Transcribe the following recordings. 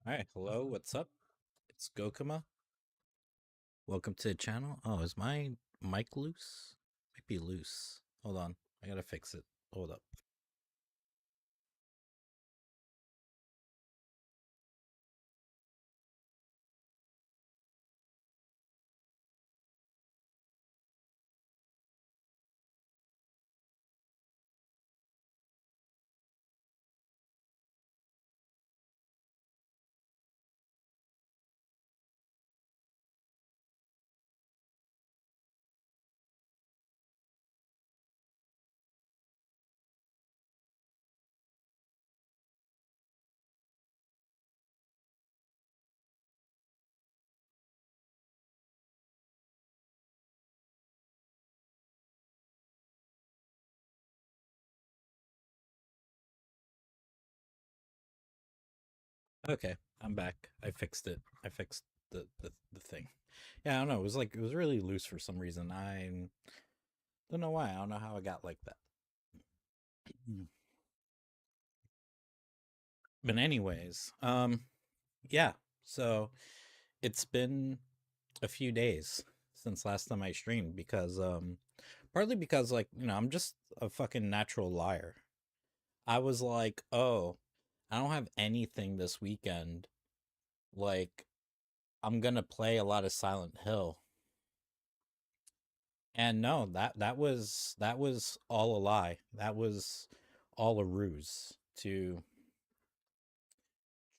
Alright, hello, what's up? It's Gokuma. Welcome to the channel. Oh, is my mic loose? Might be loose. Hold on, I gotta fix it. Hold up. Okay, I'm back. I fixed it. I fixed the thing. Yeah, I don't know. It was really loose for some reason. I don't know why. I don't know how it got like that. Mm. But anyways, yeah. So it's been a few days since last time I streamed because partly because I'm just a fucking natural liar. I was like, "Oh, I don't have anything this weekend. Like I'm going to play a lot of Silent Hill." And no, that was all a lie. That was all a ruse to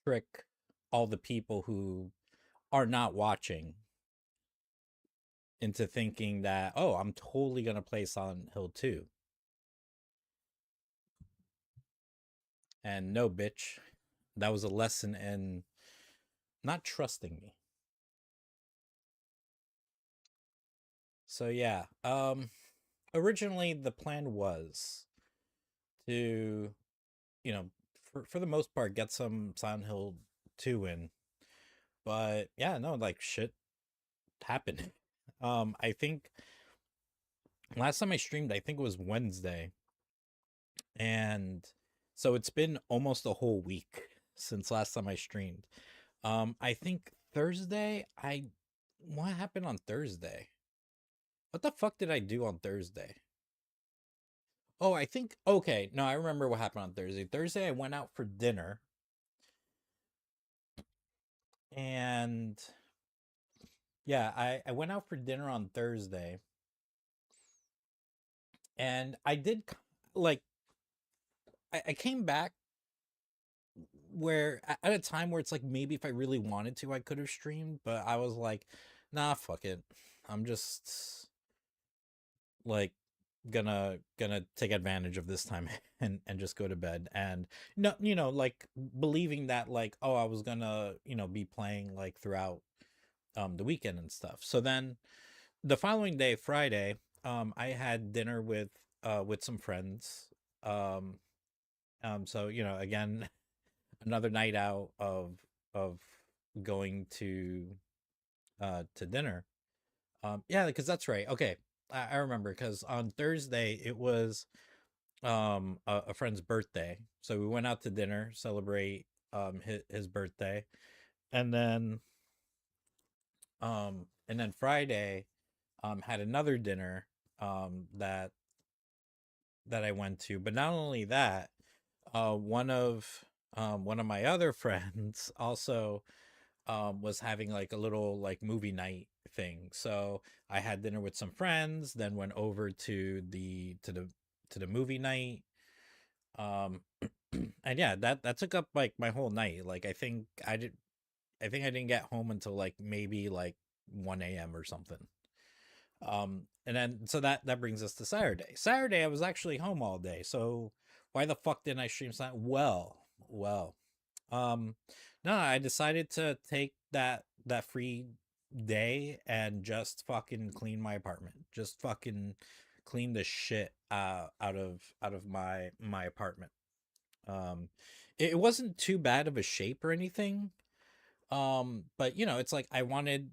trick all the people who are not watching into thinking that, "Oh, I'm totally going to play Silent Hill 2." And no, bitch. That was a lesson in not trusting me. So yeah, originally the plan was to, you know, for the most part get some Silent Hill 2 in. But yeah, no, like shit happened. I think last time I streamed, I think it was Wednesday. And so it's been almost a whole week since last time I streamed. I think Thursday, I what happened on Thursday? What the fuck did I do on Thursday? Oh, I think okay, no, I remember what happened on Thursday. Thursday I went out for dinner and yeah, I went out for dinner on Thursday and I did like I came back where at a time where it's like maybe if I really wanted to I could have streamed, but I was like, nah, fuck it. I'm just like gonna take advantage of this time and just go to bed. And no, like believing that like, oh, I was gonna, be playing like throughout the weekend and stuff. So then the following day, Friday, I had dinner with some friends. Um so again, another night out of going to dinner. Yeah, because that's right. Okay. I remember because on Thursday it was a friend's birthday. So we went out to dinner, celebrate his birthday. And then Friday had another dinner that I went to. But not only that, one of my other friends also was having like a little like movie night thing. So I had dinner with some friends, then went over to the movie night. Um and yeah, that took up like my whole night. Like I think I didn't get home until like maybe like 1 a.m. or something. And then so that brings us to Saturday. Saturday I was actually home all day. So why the fuck didn't I stream something? Well, um no, I decided to take that free day and just fucking clean my apartment. Just fucking clean the shit out of my apartment. Um it wasn't too bad of a shape or anything. But it's like I wanted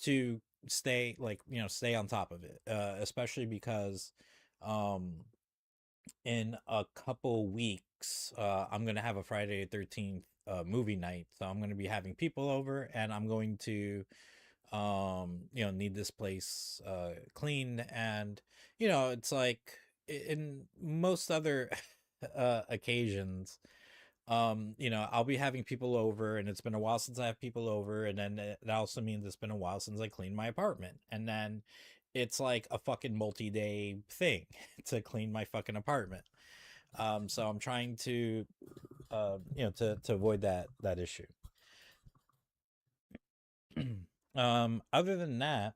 to stay on top of it, especially because um in a couple weeks weeks, I'm gonna have a Friday the 13th movie night. So I'm gonna be having people over, and I'm going to need this place cleaned. And it's like in most other occasions, I'll be having people over, and it's been a while since I have people over, and then it also means it's been a while since I cleaned my apartment, and then it's like a fucking multi-day thing to clean my fucking apartment. So I'm trying to to avoid that issue. Other than that,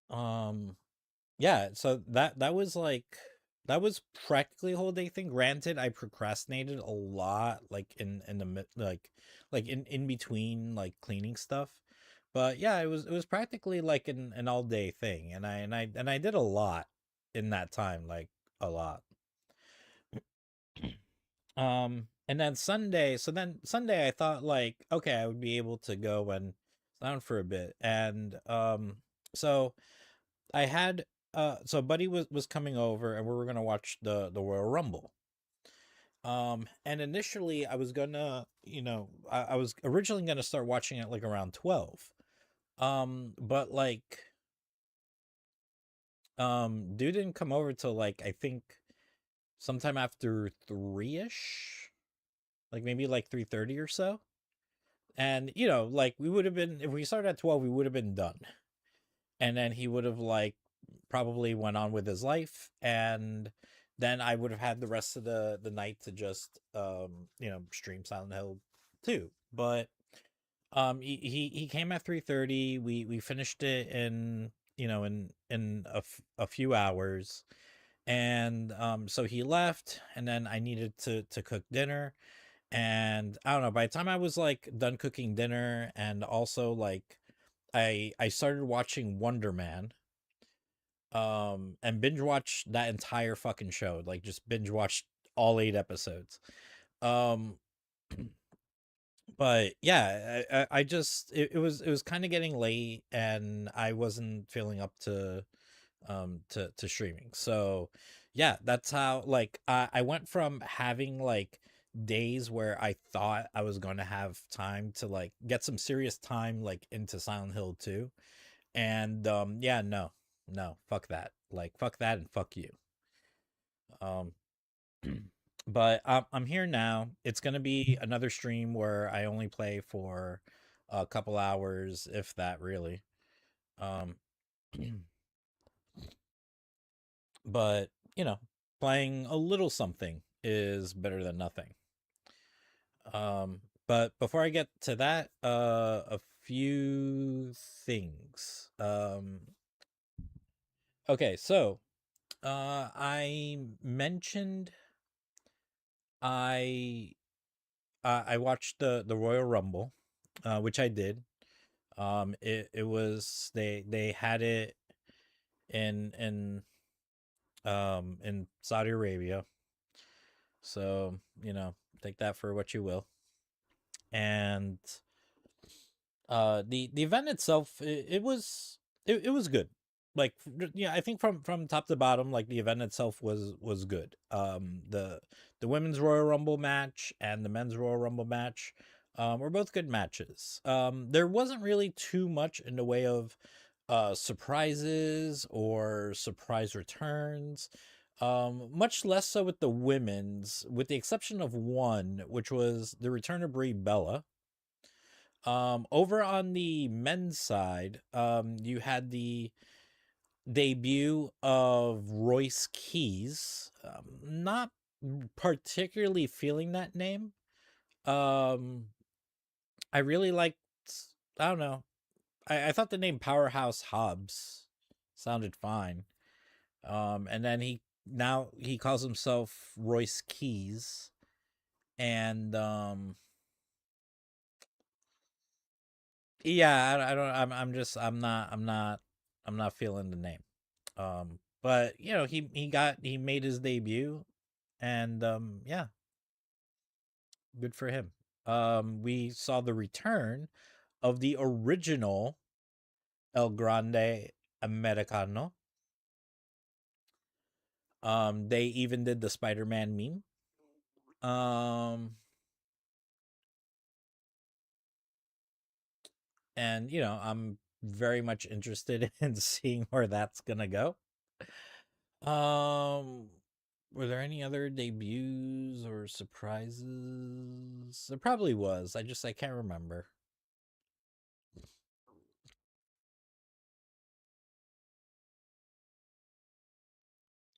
um yeah, so that was like that was practically a whole day thing. Granted, I procrastinated a lot, like in the like in between like cleaning stuff. But yeah, it was practically like an all day thing, and I did a lot in that time, like a lot. And then Sunday, so then Sunday I thought like, okay, I would be able to go and down for a bit. And so I had so Buddy was coming over, and we were gonna watch the Royal Rumble. And initially I was gonna, I was originally gonna start watching it like around 12. But like dude didn't come over till like I think sometime after 3ish, like maybe like 3:30 or so. And like we would have been, if we started at 12, we would have been done. And then he would have like probably went on with his life, and then I would have had the rest of the night to just stream Silent Hill 2. But he came at 3:30. We finished it in a few hours. And so he left, and then I needed to cook dinner. And I don't know, by the time I was like done cooking dinner, and also like I started watching Wonder Man, and binge watched that entire fucking show, like just binge watched all 8 episodes. um but yeah, I just it was kind of getting late, and I wasn't feeling up to streaming. So yeah, that's how like I went from having like days where I thought I was going to have time to like get some serious time like into Silent Hill 2. And yeah, no, fuck that, like fuck that and fuck you. um but I'm here now. It's gonna be another stream where I only play for a couple hours, if that, really. um but playing a little something is better than nothing. But before I get to that, a few things. Okay, so I mentioned I I watched the Royal Rumble, which I did. It was, they had it in Saudi Arabia. So, take that for what you will. And the event itself, it was good. Like, yeah, I think from top to bottom, like the event itself was good. The women's Royal Rumble match and the men's Royal Rumble match were both good matches. There wasn't really too much in the way of surprises or surprise returns. Much less so with the women's, with the exception of one, which was the return of Brie Bella. Over on the men's side, you had the debut of Royce Keys. Not particularly feeling that name. Um, I really liked, I don't know. I thought the name Powerhouse Hobbs sounded fine. And then he calls himself Royce Keys. And yeah, I don't, I'm not feeling the name. But he made his debut, and yeah, good for him. We saw the return of the original El Grande Americano. They even did the Spider-Man meme. Um, and I'm very much interested in seeing where that's gonna go. Um, were there any other debuts or surprises? There probably was. I can't remember.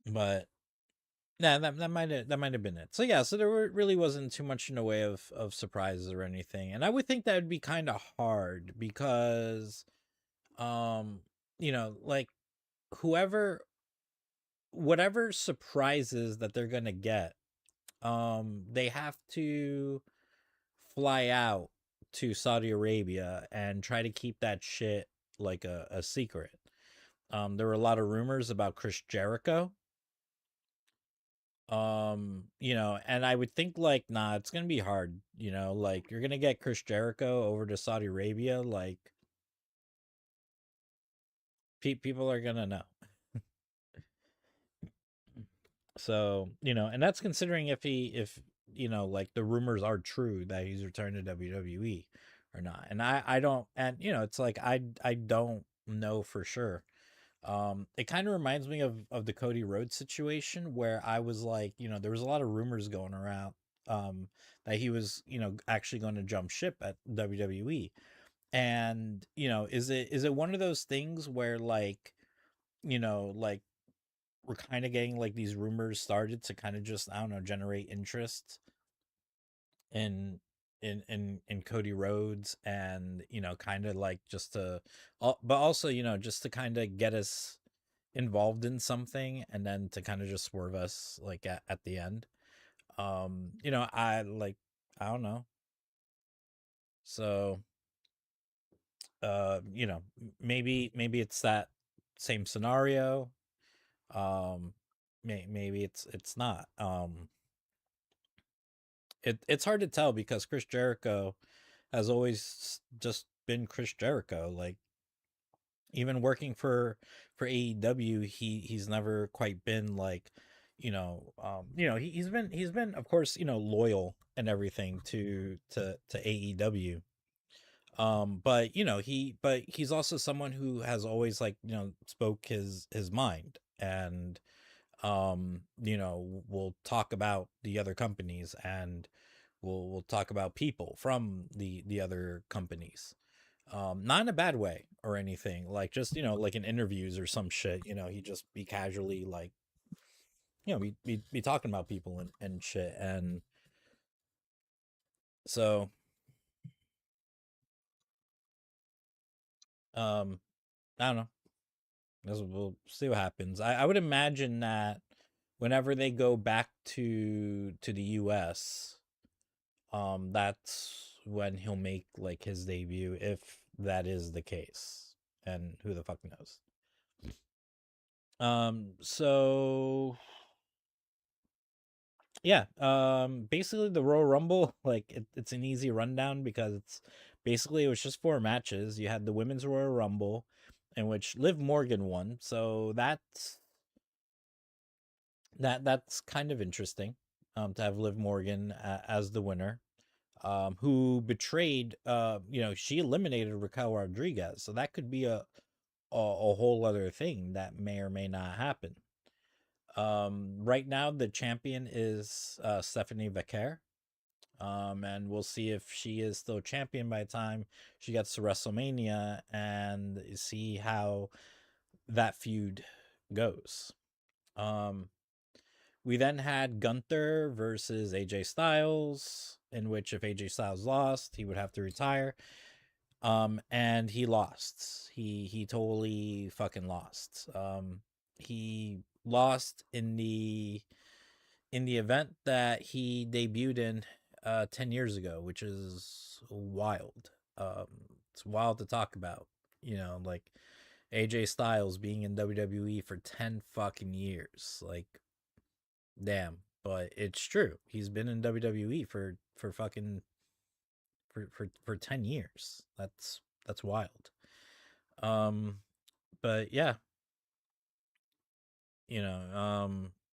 But yeah, that might have been it. So yeah, so really wasn't too much in the way of surprises or anything. And I would think that would be kind of hard because um, like whoever whatever surprises that they're going to get, they have to fly out to Saudi Arabia and try to keep that shit like a secret. There were a lot of rumors about Chris Jericho. And I would think like, nah, it's gonna be hard. Like you're gonna get Chris Jericho over to Saudi Arabia. Like people are gonna know. So and that's considering if like the rumors are true that he's returned to WWE or not. And I don't, and it's like I don't know for sure. It kind of reminds me of the Cody Rhodes situation where I was like, there was a lot of rumors going around that he was, actually going to jump ship at WWE. And, is it one of those things where like we're kind of getting like these rumors started to kind of just, I don't know, generate interest in in Cody Rhodes, and kind of like just to but also just to kind of get us involved in something and then to kind of just swerve us like at the end. I don't know. So maybe it's that same scenario. Maybe it's not. It's hard to tell because Chris Jericho has always just been Chris Jericho. Like even working for AEW, he's never quite been like, he's been of course, loyal and everything to AEW. But he's also someone who has always like, spoke his mind, and we'll talk about the other companies, and we'll talk about people from the other companies, not in a bad way or anything, like just like in interviews or some shit, he'd just be casually like, be talking about people and shit. And so um I don't know. We'll see what happens. I would imagine that whenever they go back to the US, that's when he'll make like his debut, if that is the case, and who the fuck knows. So yeah, basically the Royal Rumble, like it's an easy rundown because it was just four matches. You had the women's Royal Rumble, in which Liv Morgan won, so that's kind of interesting, to have Liv Morgan as the winner, who betrayed, she eliminated Raquel Rodriguez, so that could be a whole other thing that may or may not happen. Right now the champion is Stephanie Vaquer. And we'll see if she is still champion by the time she gets to WrestleMania, and see how that feud goes. Um, we then had Gunther versus AJ Styles, in which if AJ Styles lost, he would have to retire. And he lost. He totally fucking lost. He lost in the event that he debuted in 10 years ago, which is wild. Um, it's wild to talk about. Like AJ Styles being in WWE for 10 fucking years. Like, damn. But it's true. He's been in WWE for fucking for 10 years. That's wild. Um, but yeah,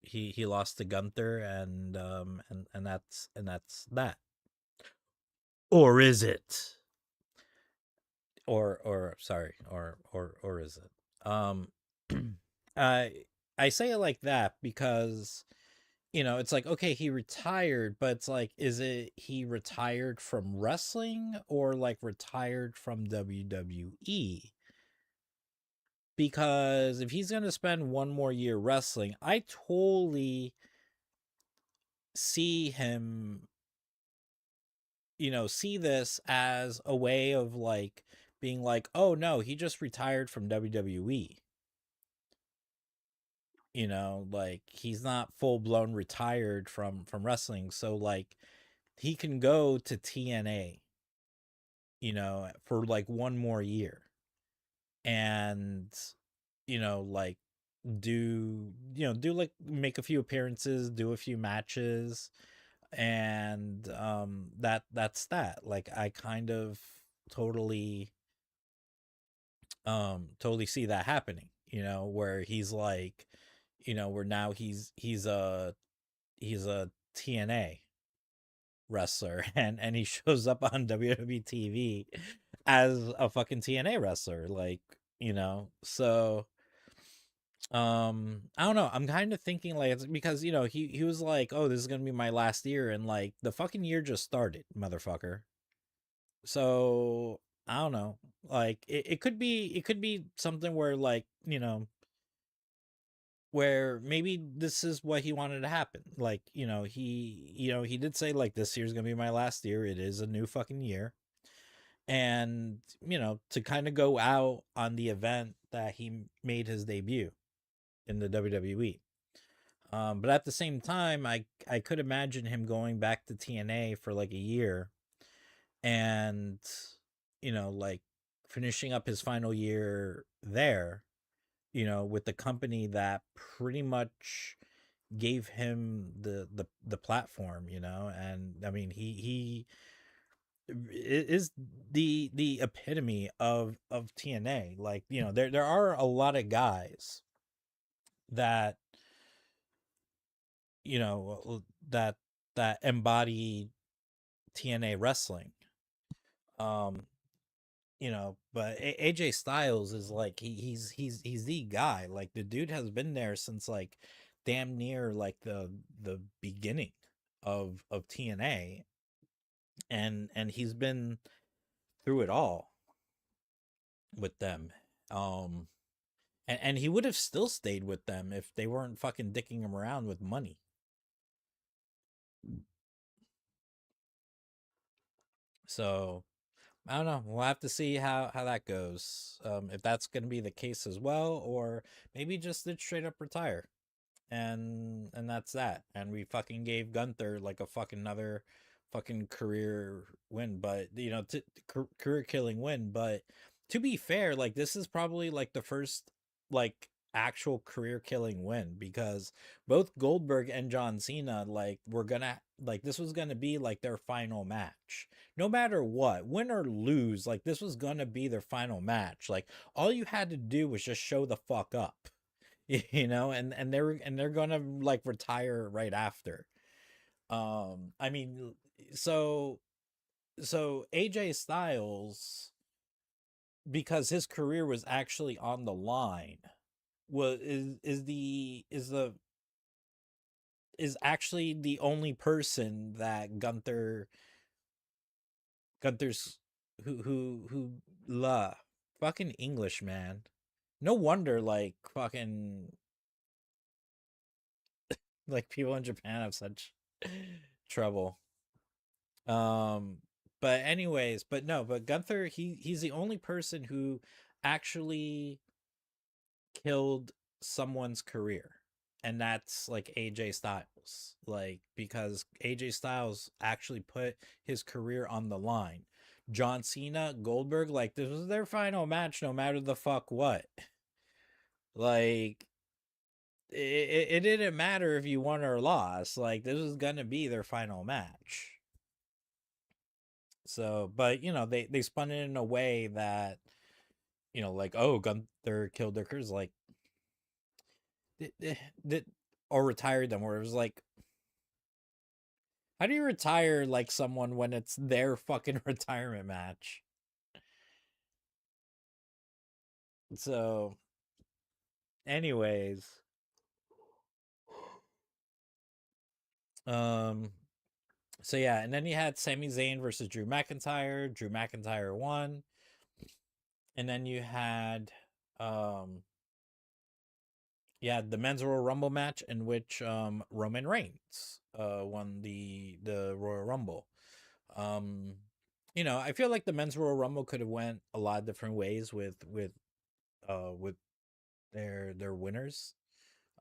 he lost to Gunther, and that's that. Or is it? Or sorry, or is it? I I say it like that because it's like, okay, he retired, but it's like, is it he retired from wrestling or like retired from WWE? Because if he's gonna spend one more year wrestling, I totally see him, see this as a way of like being like, oh no, he just retired from WWE. Like he's not full blown retired from wrestling, so like he can go to TNA, for like one more year and like do like make a few appearances, do a few matches, and that's that. Like I kind of totally totally see that happening, where he's like, where now he's a TNA wrestler and he shows up on WWE TV as a fucking TNA wrestler, like, so I don't know, I'm kind of thinking like it's because he was like, oh, this is gonna be my last year, and like the fucking year just started, motherfucker. So I don't know, like it could be something where like where maybe this is what he wanted to happen. Like, he did say like this year's gonna be my last year. It is a new fucking year. And, to kind of go out on the event that he made his debut in the WWE. But at the same time, I could imagine him going back to TNA for like a year and, like finishing up his final year there, with the company that pretty much gave him the platform, and I mean he is the epitome of TNA. Like, there are a lot of guys that that embody TNA wrestling. Um, but AJ Styles is like he's the guy. Like the dude has been there since like damn near like the beginning of TNA, and he's been through it all with them. Um and he would have still stayed with them if they weren't fucking dicking him around with money. So I don't know. We'll have to see how that goes. If that's going to be the case as well, or maybe just did straight up retire, and that's that. And we fucking gave Gunther like a fucking another fucking career win, but career killing win. But to be fair, like this is probably like the first like actual career killing win, because both Goldberg and John Cena like were gonna like this was gonna be like their final match, no matter what, win or lose. Like this was gonna be their final match. Like all you had to do was just show the fuck up, and they're gonna like retire right after. I mean, so AJ Styles, because his career was actually on the line, was is actually the only person that Gunther's who la fucking English, man. No wonder like fucking like people in Japan have such trouble. Um, but anyways, but no, but Gunther, he's the only person who actually killed someone's career. And that's like AJ Styles. Like, because AJ Styles actually put his career on the line. John Cena, Goldberg, like this was their final match no matter the fuck what. Like it didn't matter if you won or lost. Like this was gonna be their final match. So, but they spun it in a way that like, oh, Gunther killed their careers. Like, or retired them, where it was like, how do you retire like someone when it's their fucking retirement match? So, anyways, um, so yeah, and then you had Sami Zayn versus Drew McIntyre. Drew McIntyre won, and then um, you had the Men's Royal Rumble match in which Roman Reigns won the Royal Rumble. Um, I feel like the Men's Royal Rumble could have went a lot of different ways with their winners.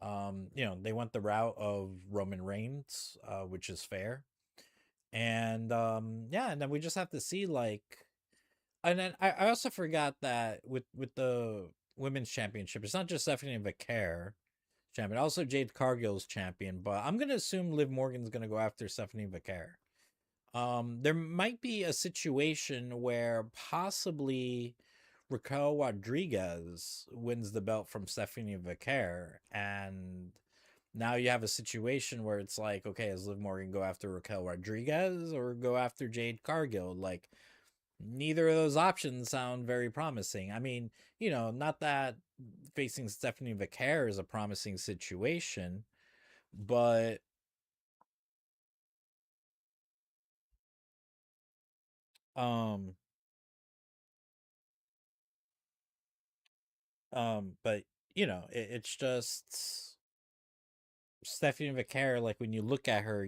They went the route of Roman Reigns, which is fair. And yeah, and then we just have to see like, and then I also forgot that with the women's championship, it's not just Stephanie Vaquer champion, also Jade Cargill's champion, but I'm gonna assume Liv Morgan's gonna go after Stephanie Vaquer. There might be a situation where possibly Raquel Rodriguez wins the belt from Stephanie Vaquer, and now you have a situation where it's like, okay, is Liv Morgan go after Raquel Rodriguez or go after Jade Cargill? Like, neither of those options sound very promising. I mean, not that facing Stephanie Vaquer is a promising situation, but um but it's just Stephanie Vaquer, like when you look at her,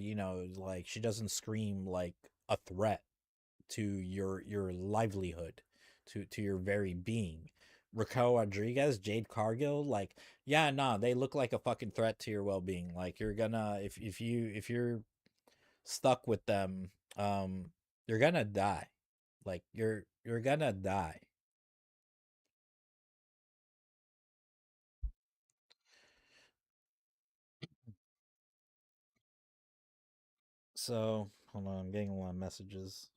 like she doesn't scream like a threat to your livelihood, to your very being. Raquel Rodriguez, Jade Cargill, like, yeah, nah, they look like a fucking threat to your well being. Like you're gonna if you're stuck with them, you're gonna die. Like you're gonna die. So hold on, I'm getting a lot of messages.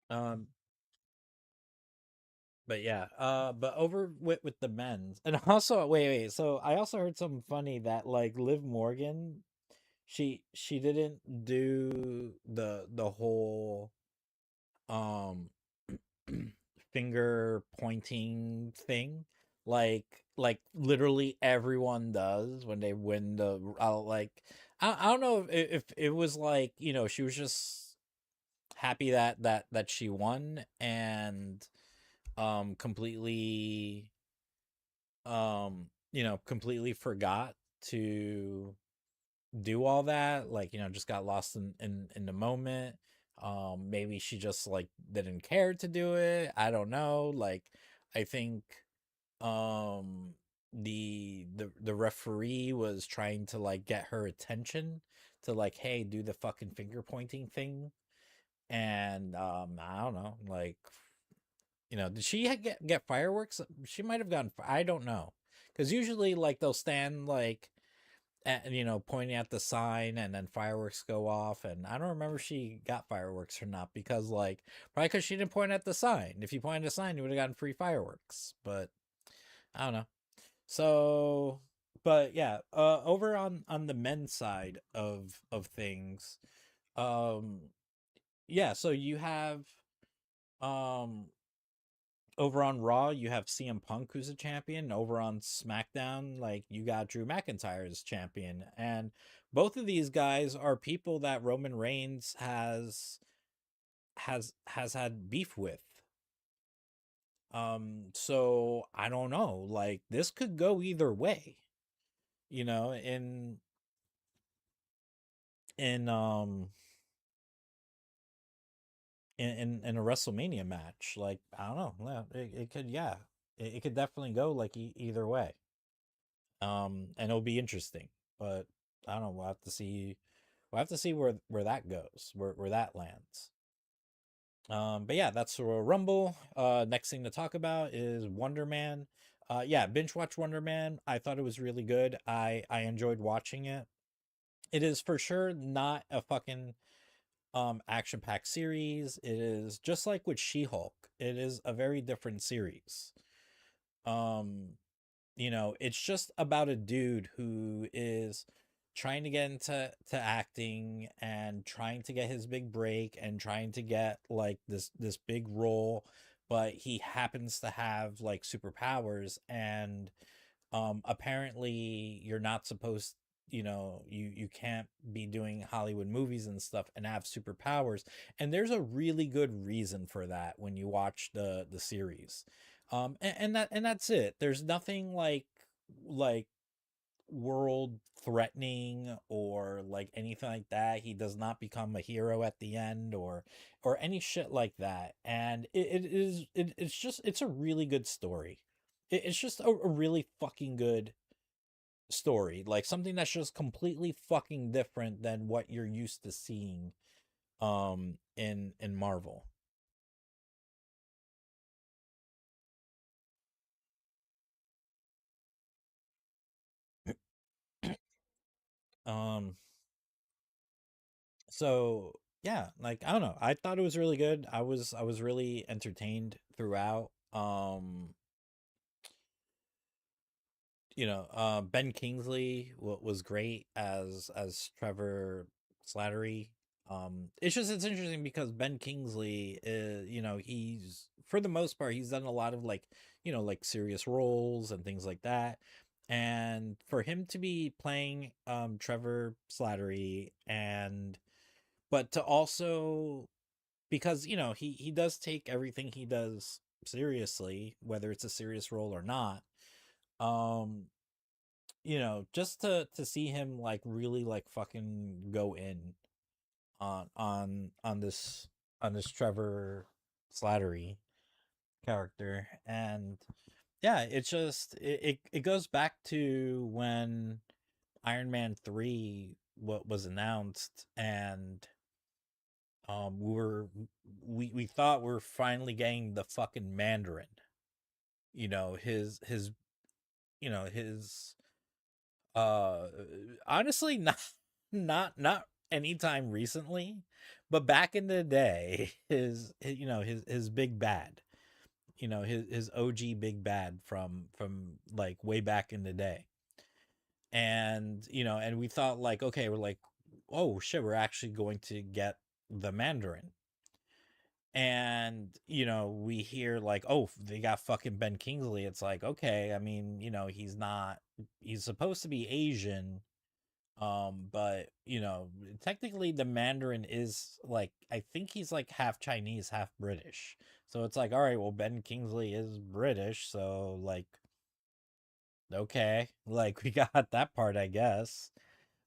Um, but yeah, but over with the men's, and also wait. So I also heard something funny that like Liv Morgan, she didn't do the whole um finger pointing thing, like literally everyone does when they win the like I don't know if it was like she was just happy that she won and completely completely forgot to do all that, like just got lost in the moment. Maybe she just like didn't care to do it, I don't know. Like I think um the referee was trying to like get her attention to like, hey, do the fucking finger pointing thing. And I don't know, like did she get fireworks? She might have gotten. I don't know, because usually like they'll stand like pointing at the sign, and then fireworks go off. And I don't remember if she got fireworks or not, because like probably because she didn't point at the sign. If you pointed at the sign, you would have gotten free fireworks. But I don't know. So, but yeah, over on the men's side of things, um, yeah. So you have um over on Raw, you have CM Punk, who's a champion. Over on SmackDown, like you got Drew McIntyre as champion, and both of these guys are people that Roman Reigns has had beef with. So I don't know. Like this could go either way. You know, in um in a WrestleMania match, like I don't know. Yeah, it could, yeah, it could definitely go like either way. And it'll be interesting. But I don't know. We'll have to see. We'll have to see where that goes, where that lands. But yeah, that's a Rumble. Next thing to talk about is Wonder Man. Yeah, binge watch Wonder Man. I thought it was really good. I enjoyed watching it. It is for sure not a fucking action packed series. It is just like with She-Hulk. It is a very different series. Um, it's just about a dude who is trying to get into acting and trying to get his big break and trying to get like this big role, but he happens to have like superpowers. And apparently you're not supposed, you can't be doing Hollywood movies and stuff and have superpowers. And there's a really good reason for that when you watch the series. And that's it. There's nothing like world threatening or like anything like that. He does not become a hero at the end or any shit like that. And it's a really good story. It's just a really fucking good story, like something that's just completely fucking different than what you're used to seeing in Marvel. um so yeah, like I don't know, I thought it was really good. I was really entertained throughout. Ben Kingsley was great as Trevor Slattery. It's interesting because Ben Kingsley is, he's for the most part he's done a lot of like, like serious roles and things like that. And for him to be playing Trevor Slattery, and but to also, because he does take everything he does seriously, whether it's a serious role or not. um just to see him like really like fucking go in on this Trevor Slattery character. And yeah, it's just it goes back to when Iron Man 3 what was announced. And we were we thought we are finally getting the fucking Mandarin. His his Uh, honestly, not not anytime recently, but back in the day, his big bad, his OG big bad from like way back in the day. And and we thought like, okay, we're like, oh shit, we're actually going to get the Mandarin. And we hear like, oh, they got fucking Ben Kingsley. It's like, okay, I mean, he's supposed to be Asian. But technically the Mandarin is like, I think he's like half Chinese, half British. So it's like, all right, well, Ben Kingsley is British, so like, okay, like we got that part, I guess.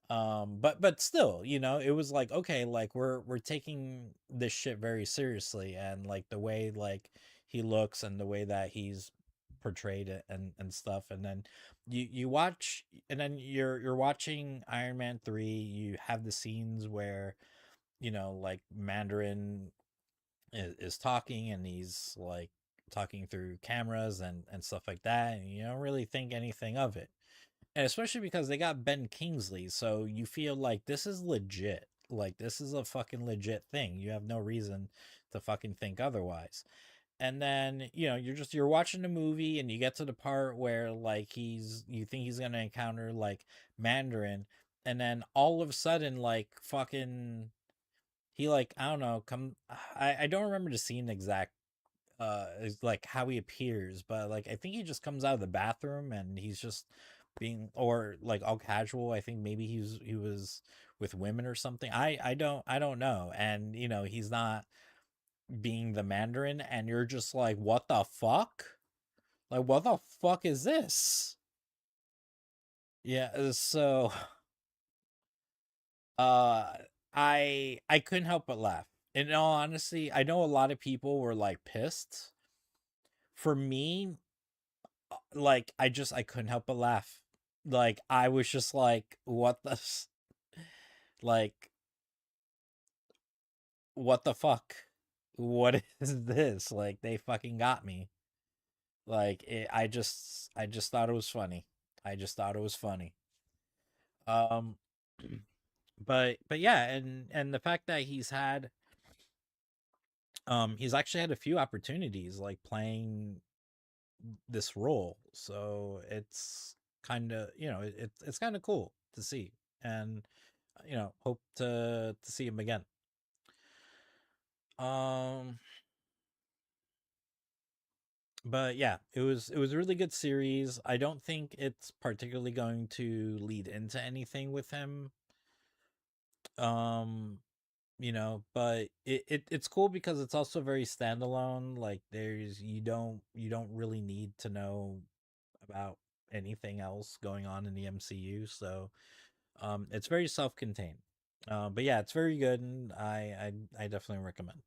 But still, it was like, okay, like we're taking this shit very seriously. And like the way like he looks and the way that he's portrayed it and stuff. And then you watch, and then you're watching Iron Man 3. You have the scenes where like Mandarin is talking, and he's like talking through cameras and stuff like that, and you don't really think anything of it. And especially because they got Ben Kingsley, so you feel like this is legit. Like this is a fucking legit thing. You have no reason to fucking think otherwise. And then, you're watching the movie, and you get to the part where like you think he's going to encounter like Mandarin, and then all of a sudden like fucking he like, I don't know, I don't remember the scene exact is like how he appears, but like I think he just comes out of the bathroom and he's just being, or like all casual. I think maybe he was with women or something. I don't know. And he's not being the Mandarin, and you're just like, what the fuck? Like what the fuck is this? Yeah, so uh I couldn't help but laugh. In all honesty, I know a lot of people were like pissed. For me, like I couldn't help but laugh. Like I was just like, like what the fuck? What is this? Like they fucking got me. Like I just thought it was funny. I just thought it was funny. Um But yeah, and the fact that he's actually had a few opportunities like playing this role, so it's kind of, it's kind of cool to see, and hope to see him again. um but yeah, it was a really good series. I don't think it's particularly going to lead into anything with him. um but it's cool because it's also very standalone. Like, you don't really need to know about anything else going on in the MCU. So it's very self-contained. But yeah, it's very good, and I definitely recommend.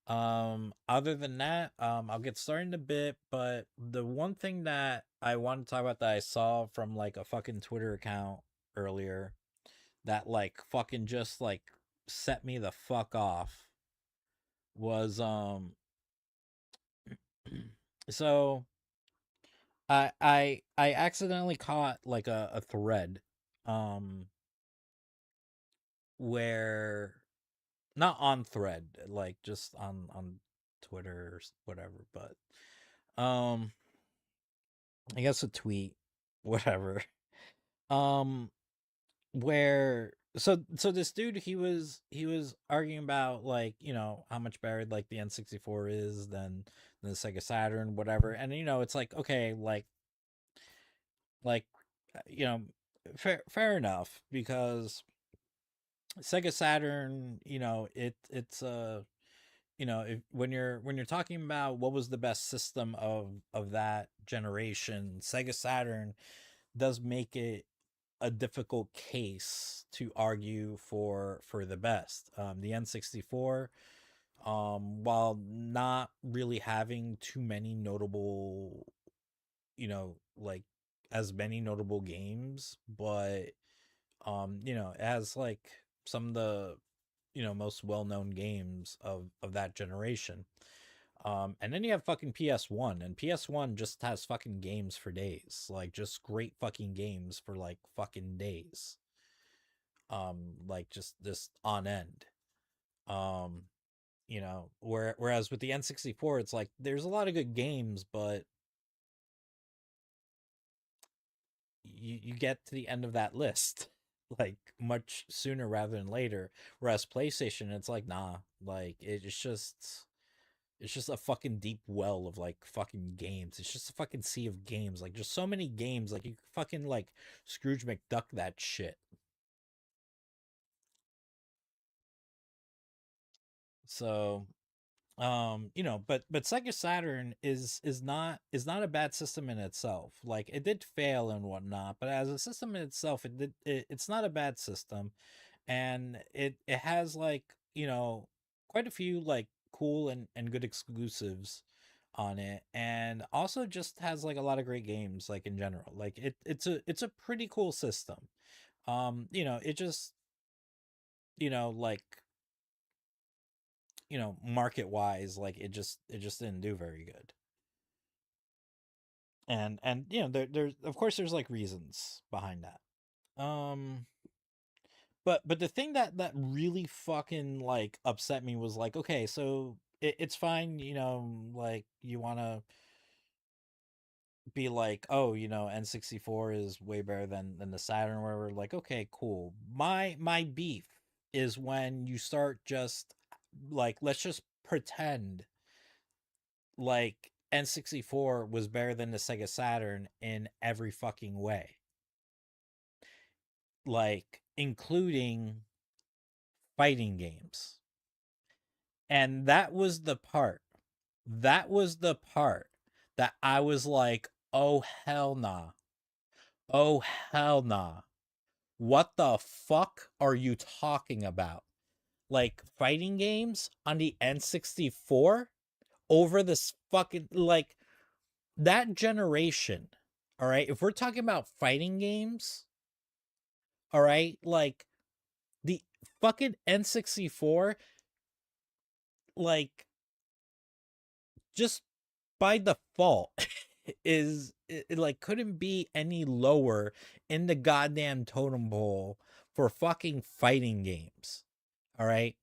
Other than that, I'll get started in a bit, but the one thing that I want to talk about that I saw from like a fucking Twitter account earlier that like fucking just like set me the fuck off was so I accidentally caught like a thread um where, not on thread, like just on Twitter or whatever, but um I guess a tweet, whatever. Um where so this dude, he was arguing about, like, how much better like the N64 is than the Sega Saturn, whatever. And it's like, okay, like you know fair enough, because Sega Saturn, if when you're talking about what was the best system of that generation, Sega Saturn does make it a difficult case to argue for the best. The N64, while not really having too many notable, like as many notable games, but it has like some of the most well-known games of that generation. And then you have fucking PS1, and PS1 just has fucking games for days, like just great fucking games for like fucking days. Like just this on end. Um, whereas with the N64, it's like there's a lot of good games, but you get to the end of that list like much sooner rather than later. Whereas PlayStation, it's like, nah, like it's just a fucking deep well of like fucking games. It's just a fucking sea of games. Like just so many games. Like you could fucking like Scrooge McDuck that shit. So but Sega Saturn is not a bad system in itself. Like, it did fail and whatnot, but as a system in itself, it's not a bad system. And it has like, quite a few like cool and good exclusives on it, and also just has like a lot of great games, like in general. Like, it's a pretty cool system. It just, like, market wise, like it just didn't do very good. And there's, of course, there's like reasons behind that. But the thing that really fucking like upset me was like, okay, so it's fine, like you want to be like, oh, N64 is way better than the Saturn, or whatever. Like, okay, cool. My beef is when you start just like, let's just pretend like N64 was better than the Sega Saturn in every fucking way, like including fighting games. And that was the part that I was like, oh hell nah. Oh hell nah. What the fuck are you talking about? Like, fighting games on the N64 over this fucking, like, that generation. All right, if we're talking about fighting games, all right, like the fucking N64, like, just by default like couldn't be any lower in the goddamn totem pole for fucking fighting games. All right.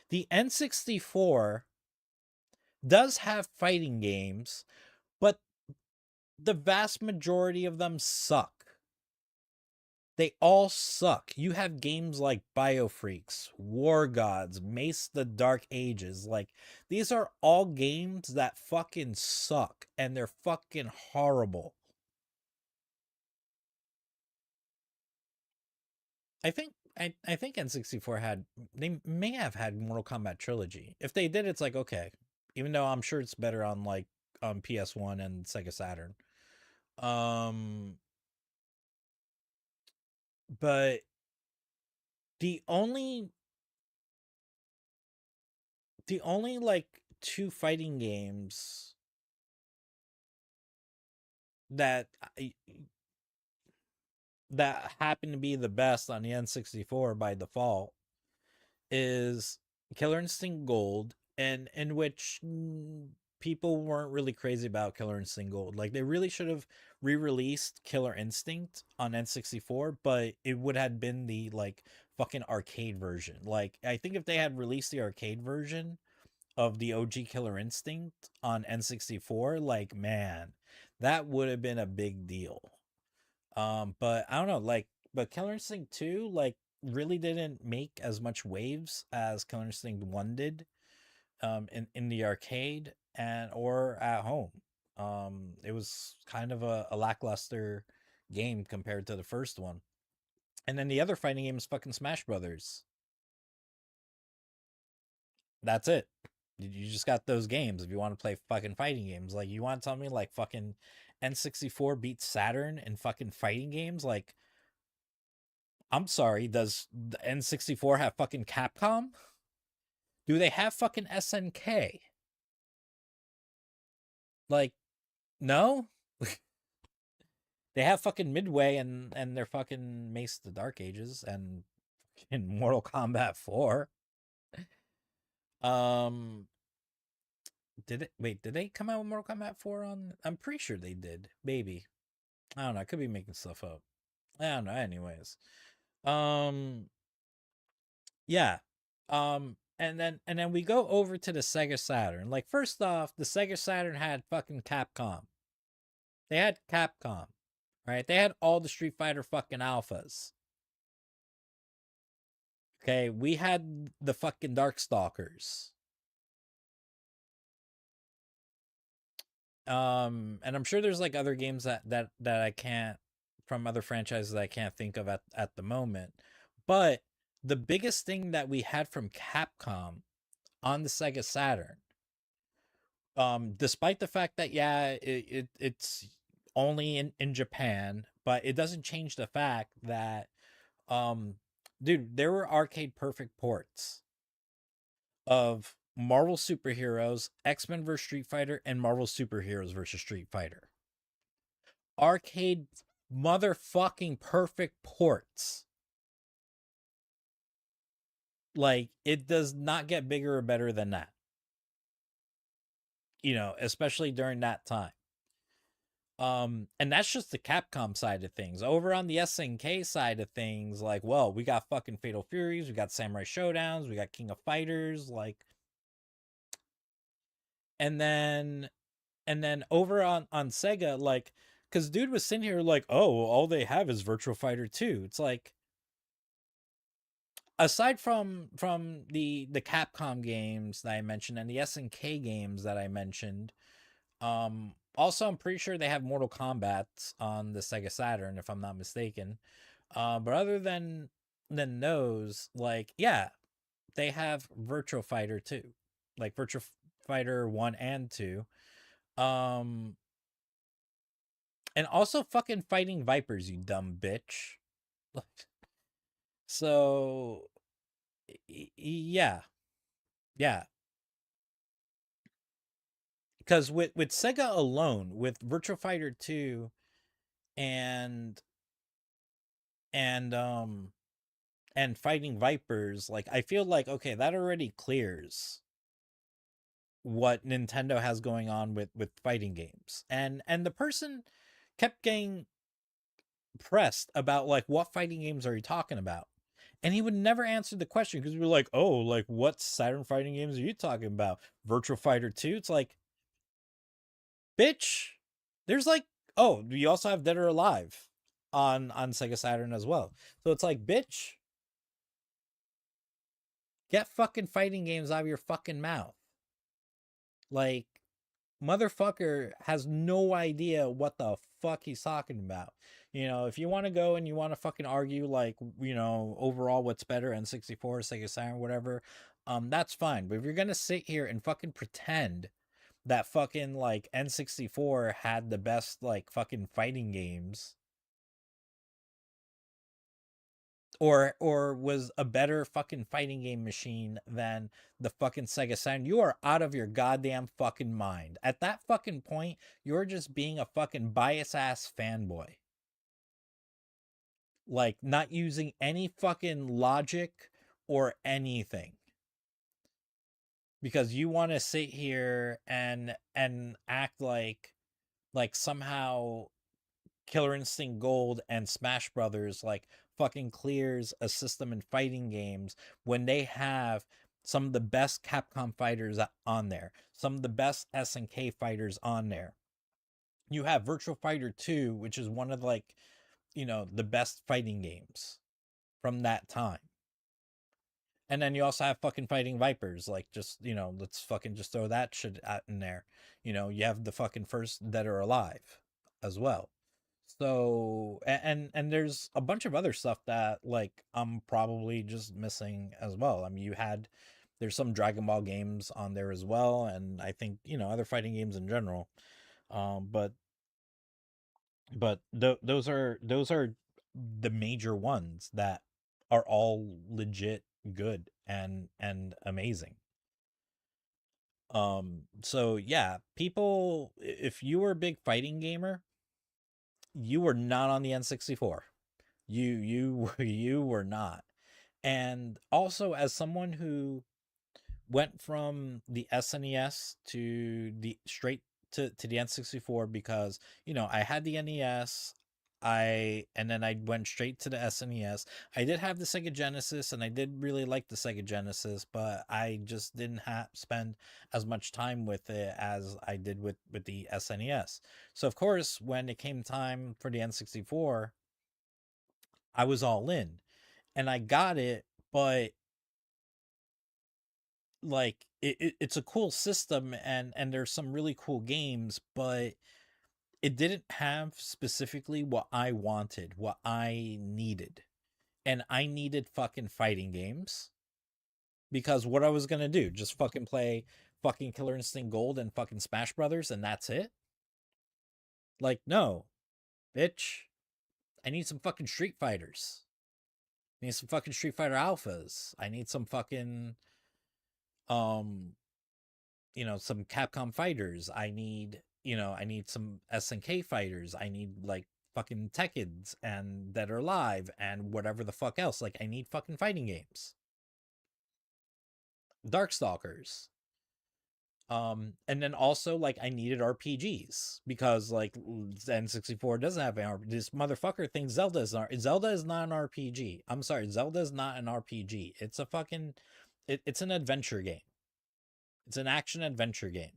The N64 does have fighting games, but the vast majority of them suck. They all suck. You have games like Biofreaks, War Gods, Mace the Dark Ages. Like, these are all games that fucking suck, and they're fucking horrible. I think N64 had, they may have had Mortal Kombat Trilogy. If they did, it's like, okay. Even though I'm sure it's better on like PS1 and Sega Saturn. Um but the only like two fighting games that that happen to be the best on the N64 by default is Killer Instinct Gold, and in which people weren't really crazy about Killer Instinct Gold. Like, they really should have re-released Killer Instinct on N64, but it would have been the like fucking arcade version. Like, I think if they had released the arcade version of the OG Killer Instinct on N64, like, man, that would have been a big deal. But I don't know, like, but Killer Instinct 2 like really didn't make as much waves as Killer Instinct 1 did in the arcade and or at home. It was kind of a lackluster game compared to the first one. And then the other fighting game is fucking Smash Brothers. That's it. You just got those games if you want to play fucking fighting games. Like, you want to tell me like fucking N64 beats Saturn in fucking fighting games? Like, I'm sorry, does the N64 have fucking Capcom? Do they have fucking SNK? Like, no? They have fucking Midway and their fucking Mace the Dark Ages and in Mortal Kombat 4. Um did they come out with Mortal Kombat 4 on? I'm pretty sure they did. Maybe. I don't know, I could be making stuff up. I don't know, anyways. Um yeah. And then we go over to the Sega Saturn. Like, first off, the Sega Saturn had fucking Capcom. They had Capcom. Right? They had all the Street Fighter fucking alphas. Okay, we had the fucking Darkstalkers. And I'm sure there's like other games that I can't, from other franchises that I can't think of at the moment. But the biggest thing that we had from Capcom on the Sega Saturn, despite the fact that, yeah, it's only in Japan, but it doesn't change the fact that, um dude, there were arcade perfect ports of Marvel Superheroes, X-Men vs Street Fighter, and Marvel Superheroes versus Street Fighter. Arcade motherfucking perfect ports. Like, it does not get bigger or better than that. Especially during that time. And that's just the Capcom side of things. Over on the SNK side of things, like, well, we got fucking Fatal Furies, we got Samurai Showdowns, we got King of Fighters, like, and then over on Sega, like, because dude was sitting here like, oh, all they have is Virtua Fighter 2. It's like, aside from the Capcom games that I mentioned and the SNK games that I mentioned, also I'm pretty sure they have Mortal Kombat on the Sega Saturn, if I'm not mistaken. But other than those, like, yeah, they have Virtua Fighter 2, like Virtua Fighter 1 and 2. Um and also fucking Fighting Vipers, you dumb bitch. So yeah. Yeah. Because with Sega alone, with Virtua Fighter 2 and and um and Fighting Vipers, like, I feel like, okay, that already clears what Nintendo has going on with fighting games. And the person kept getting pressed about, like, what fighting games are you talking about? And he would never answer the question because we were like, oh, like what Saturn fighting games are you talking about? Virtual Fighter 2? It's like, bitch, there's like, oh, we also have Dead or Alive on Sega Saturn as well. So it's like, bitch, get fucking fighting games out of your fucking mouth. Like, motherfucker has no idea what the fuck he's talking about. You know, if you want to go and you want to fucking argue, like, you know, overall what's better, N64, Sega Saturn, whatever, that's fine. But if you're gonna sit here and fucking pretend that fucking like N64 had the best like fucking fighting games, or was a better fucking fighting game machine than the fucking Sega Saturn, you are out of your goddamn fucking mind. At that fucking point, you're just being a fucking bias ass fanboy. Like, not using any fucking logic or anything. Because you want to sit here and act like somehow Killer Instinct Gold and Smash Brothers like fucking clears a system in fighting games when they have some of the best Capcom fighters on there, some of the best SNK fighters on there. You have Virtual Fighter 2, which is one of like, you know, the best fighting games from that time. And then you also have fucking Fighting Vipers, like just, you know, let's fucking just throw that shit out in there. You know, you have the fucking first Dead or Alive as well. So and there's a bunch of other stuff that like I'm probably just missing as well. I mean, there's some Dragon Ball games on there as well, and I think, you know, other fighting games in general. But those are the major ones that are all legit good and amazing. So yeah, people, if you were a big fighting gamer, you were not on the N64. You were not. And also, as someone who went from the SNES to the straight to the N64, because, you know, I had the NES, and then I went straight to the SNES. I did have the Sega Genesis, and I did really like the Sega Genesis, but I just didn't spend as much time with it as I did with the SNES. So of course, when it came time for the N64, I was all in, and I got it. But like it's a cool system, and there's some really cool games, but it didn't have specifically what I wanted, what I needed. And I needed fucking fighting games, because what I was going to do, just fucking play fucking Killer Instinct Gold and fucking Smash Brothers and that's it? Like, no, bitch. I need some fucking Street Fighters. I need some fucking Street Fighter Alphas. I need some fucking um you know, some Capcom fighters. I need some SNK fighters. I need like fucking Tekkens and Dead or Alive and whatever the fuck else. Like, I need fucking fighting games. Darkstalkers. And then also like I needed RPGs, because like N64 doesn't have an RPG. This motherfucker thinks Zelda is not an RPG. I'm sorry, Zelda is not an RPG. It's a fucking it's an adventure game. It's an action adventure game.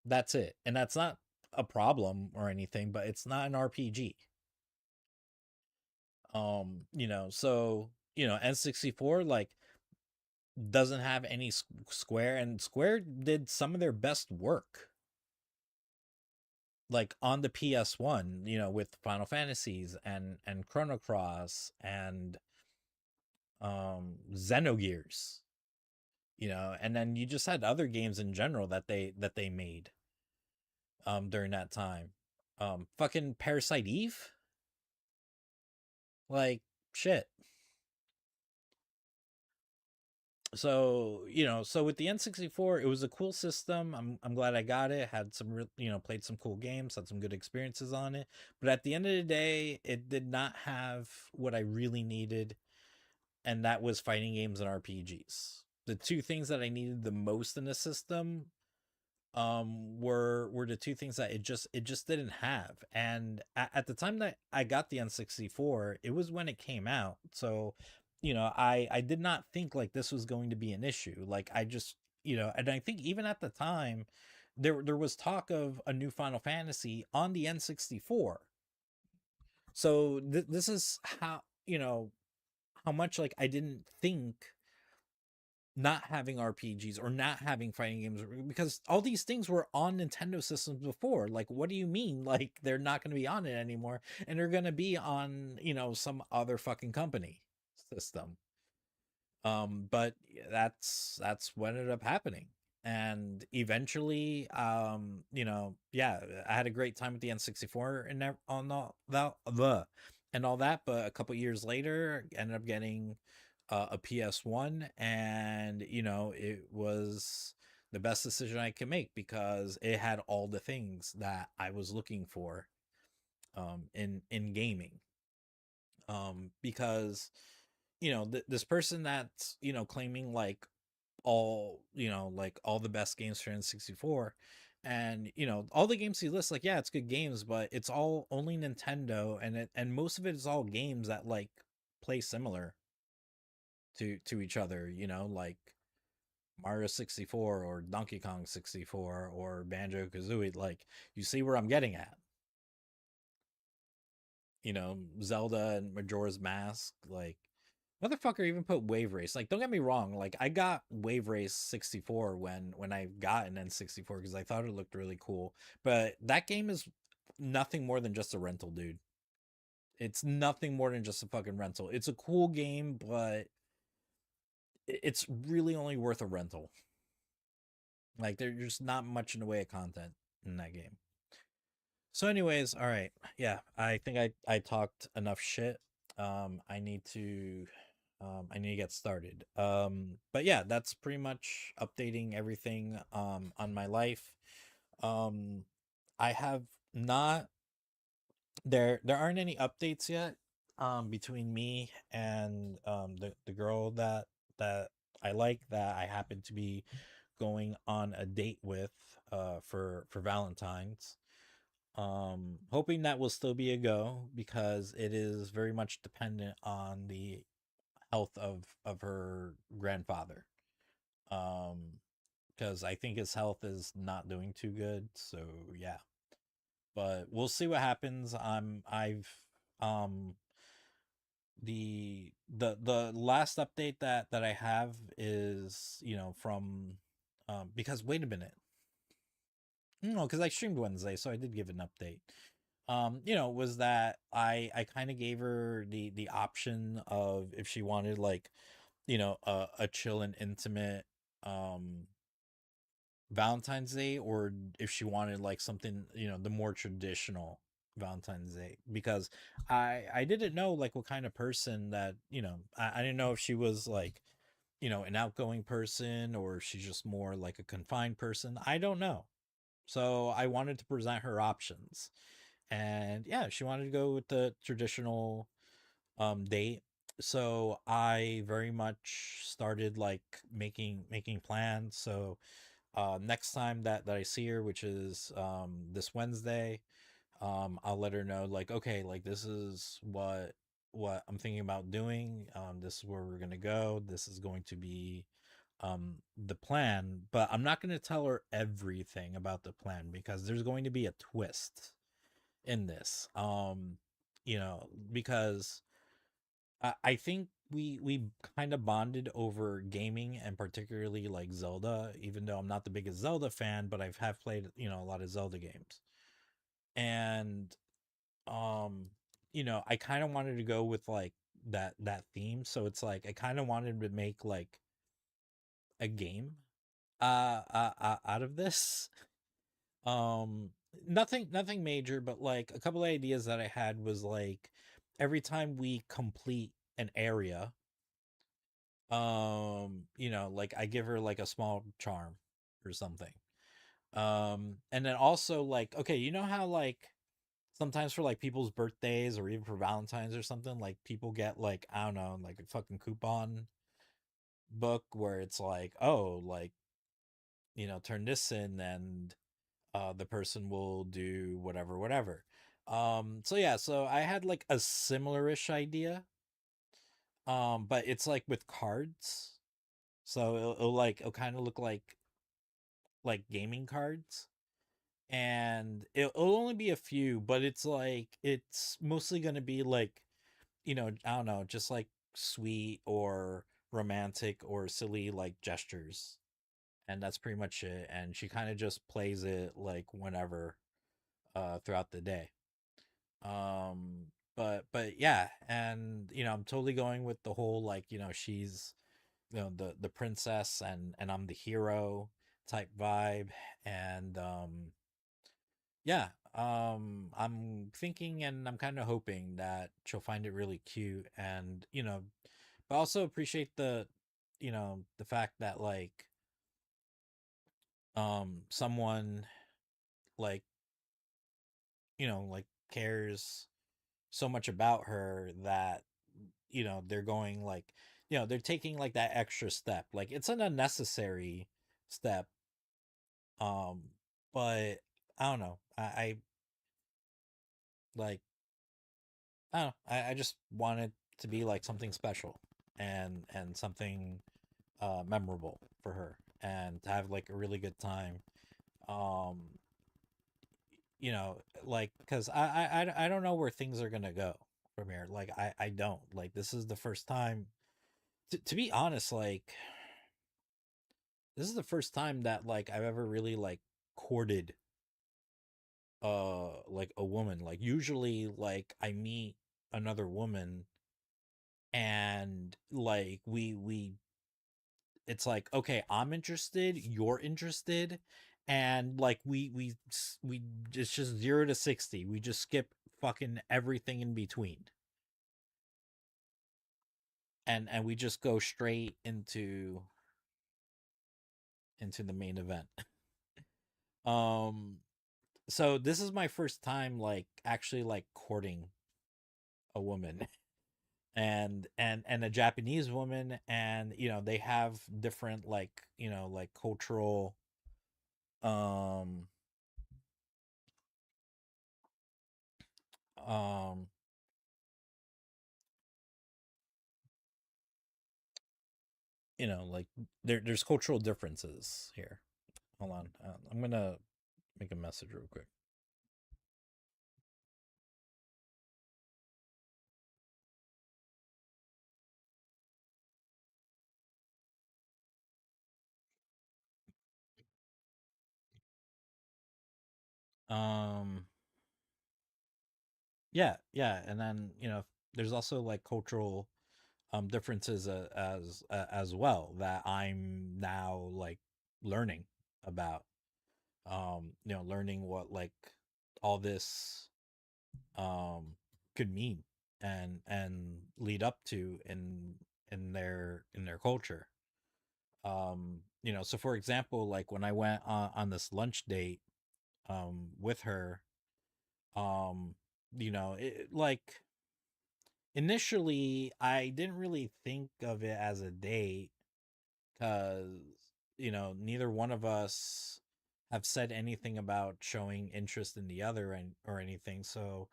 That's it. And that's not a problem or anything, but it's not an RPG. You know, so, you know, N64 like doesn't have any Square, and Square did some of their best work like on the PS1, you know, with Final Fantasies and Chrono Cross and Xenogears, you know, and then you just had other games in general that they made during that time. Fucking Parasite Eve, like, shit. So, you know, so with the N64, it was a cool system. I'm glad I got it. Had some you know, played some cool games, had some good experiences on it. But at the end of the day, it did not have what I really needed, and that was fighting games and RPGs. The two things that I needed the most in the system were the two things that it just didn't have. And at the time that I got the N64, it was when it came out. So I did not think like this was going to be an issue. Like I just, and I think even at the time there was talk of a new Final Fantasy on the N64. So this is how, how much like I didn't think not having RPGs or not having fighting games, because all these things were on Nintendo systems before. Like, what do you mean? Like, they're not going to be on it anymore, and they're going to be on, some other fucking company system. But that's what ended up happening, and eventually, yeah, I had a great time with the N64 and on all that. But a couple years later, ended up getting a PS1, and it was the best decision I could make because it had all the things that I was looking for in gaming. Because this person that's claiming like all the best games for N64, and all the games he lists, like, yeah, it's good games, but it's all only Nintendo, and most of it is all games that like play similar to each other, like Mario 64 or Donkey Kong 64 or Banjo Kazooie. Like, you see where I'm getting at. Zelda and Majora's Mask, like, motherfucker even put Wave Race. Like, don't get me wrong, like, I got Wave Race 64 when I got an N64 because I thought it looked really cool. But that game is nothing more than just a rental, dude. It's nothing more than just a fucking rental. It's a cool game, but it's really only worth a rental. Like, there's just not much in the way of content in that game. So, anyways, all right, yeah, I think I talked enough shit. I need to get started. But yeah, that's pretty much updating everything on my life. Um, I have not there aren't any updates yet between me and the girl that I like, that I happen to be going on a date with for Valentine's. Hoping that will still be a go because it is very much dependent on the health of her grandfather. Um, because I think his health is not doing too good. So yeah, but we'll see what happens. Um the last update that I have is from because wait a minute, no, because I streamed Wednesday, so I did give an update. Was that I kind of gave her the option of if she wanted like a chill and intimate um Valentine's Day, or if she wanted like something, the more traditional Valentine's Day, because I didn't know like what kind of person that, I didn't know if she was like, an outgoing person, or if she's just more like a confined person. I don't know. So I wanted to present her options. And yeah, she wanted to go with the traditional date. So I very much started like making plans. So next time that I see her, which is this Wednesday, I'll let her know like, okay, like this is what I'm thinking about doing. This is where we're gonna go. This is going to be the plan, but I'm not going to tell her everything about the plan because there's going to be a twist in this. Because I think we kind of bonded over gaming, and particularly like Zelda, even though I'm not the biggest Zelda fan, but I've have played, a lot of Zelda games. And I kind of wanted to go with like that theme, so it's like I kind of wanted to make like a game out of this. Um nothing major, but like a couple of ideas that I had was like every time we complete an area, like I give her like a small charm or something. And then also like, okay, you know how like sometimes for like people's birthdays or even for Valentine's or something, like people get like, I don't know, like a fucking coupon book where it's like, oh, like, turn this in and the person will do whatever. So yeah, so I had like a similar-ish idea. But it's like with cards, so it'll kind of look like gaming cards, and it'll only be a few, but it's like it's mostly gonna be like, I don't know, just like sweet or romantic or silly like gestures, and that's pretty much it. And she kind of just plays it like whenever, throughout the day. Um, but yeah, and I'm totally going with the whole like, she's, the princess, and I'm the hero type vibe. And yeah, I'm thinking and I'm kind of hoping that she'll find it really cute, and but also appreciate the fact that like, someone like, like cares so much about her that they're going like, they're taking like that extra step. Like it's an unnecessary step, um but I don't know. I like, I don't know. I just want it to be like something special, and something memorable for her, and to have like a really good time. Um, like, because I don't know where things are gonna go from here. Like I don't, like, this is the first time, to be honest, like, this is the first time that like I've ever really like courted like a woman. Like usually like I meet another woman, and like we it's like, okay, I'm interested, you're interested, and like we it's just 0 to 60. We just skip fucking everything in between, and we just go straight into the main event. um so this is my first time like actually like courting a woman, and a Japanese woman, and they have different like, like cultural, um um like there's cultural differences here. Hold on, I'm gonna make a message real quick. um yeah, yeah, and then there's also like cultural differences, as well, that I'm now like learning about, learning what like all this um could mean, and lead up to in their culture. So for example, like when I went on this lunch date with her, um like initially I didn't really think of it as a date, because neither one of us have said anything about showing interest in the other, or anything. So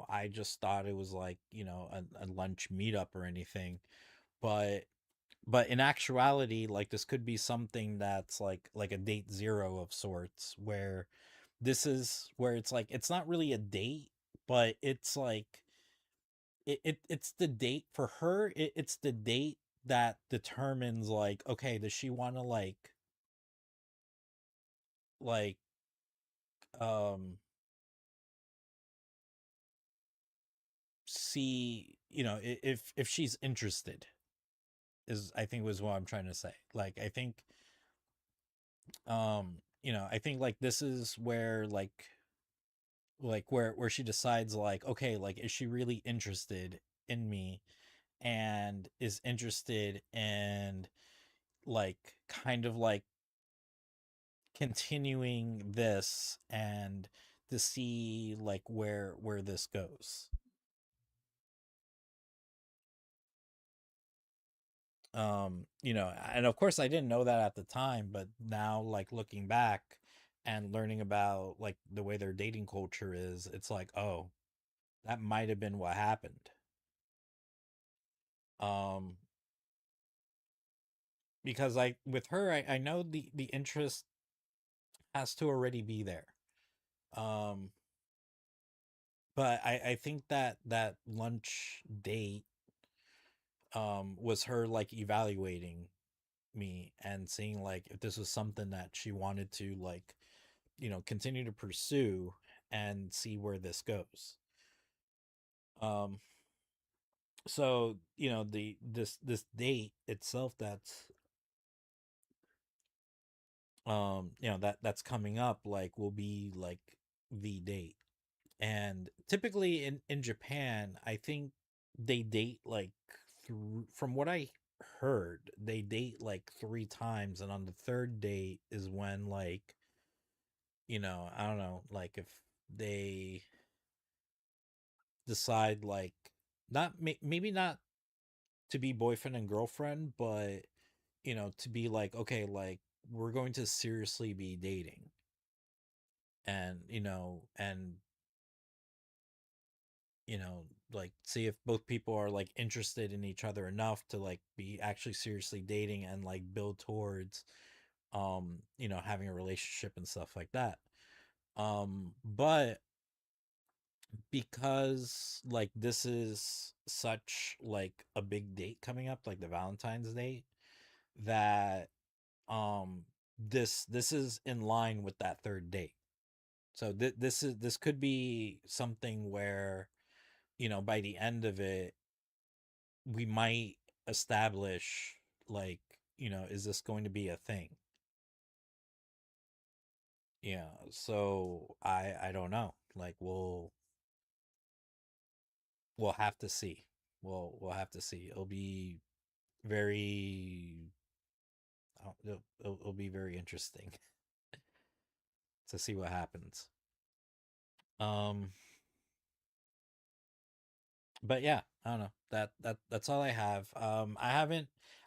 I just thought it was like, a lunch meetup or anything. But in actuality, like, this could be something that's like a date zero of sorts, where this is where it's like it's not really a date, but it's like it's the date for her. It's the date that determines, like, okay, does she want to like um see, if she's interested, is, I think, was what I'm trying to say. Like, I think, I think like this is where like where she decides, like, okay, like, is she really interested in me, and is interested in like kind of like continuing this, and to see like where this goes. And of course I didn't know that at the time, but now, like, looking back and learning about like the way their dating culture is, it's like, oh, that might have been what happened. Um, because I with her, I know the interest has to already be there. Um, but I think that that lunch date was her like evaluating me and seeing like if this was something that she wanted to like, continue to pursue and see where this goes. Um, so this date itself that's coming up like will be like the date. And typically in Japan, I think they date like through from what I heard, they date like three times, and on the third date is when like, I don't know, like if they decide like not maybe not to be boyfriend and girlfriend, but to be like, okay, like we're going to seriously be dating, and you know like see if both people are like interested in each other enough to like be actually seriously dating and like build towards having a relationship and stuff like that. But because like this is such like a big date coming up, like the Valentine's date, that um this is in line with that third date. So this could be something where by the end of it we might establish like, is this going to be a thing? Yeah, so I don't know, like we'll have to see. We'll have to see. It'll be very it'll be very interesting to see what happens. um but yeah, I don't know, that's all I have. I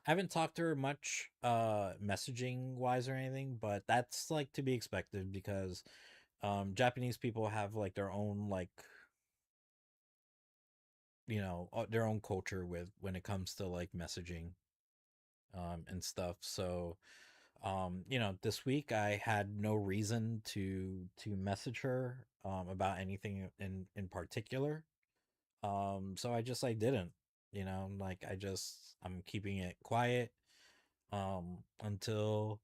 haven't talked to her much messaging wise or anything, but that's like to be expected because Japanese people have like their own like, their own culture with when it comes to like messaging and stuff. So this week I had no reason to message her about anything in particular. So I didn't, like I'm keeping it quiet until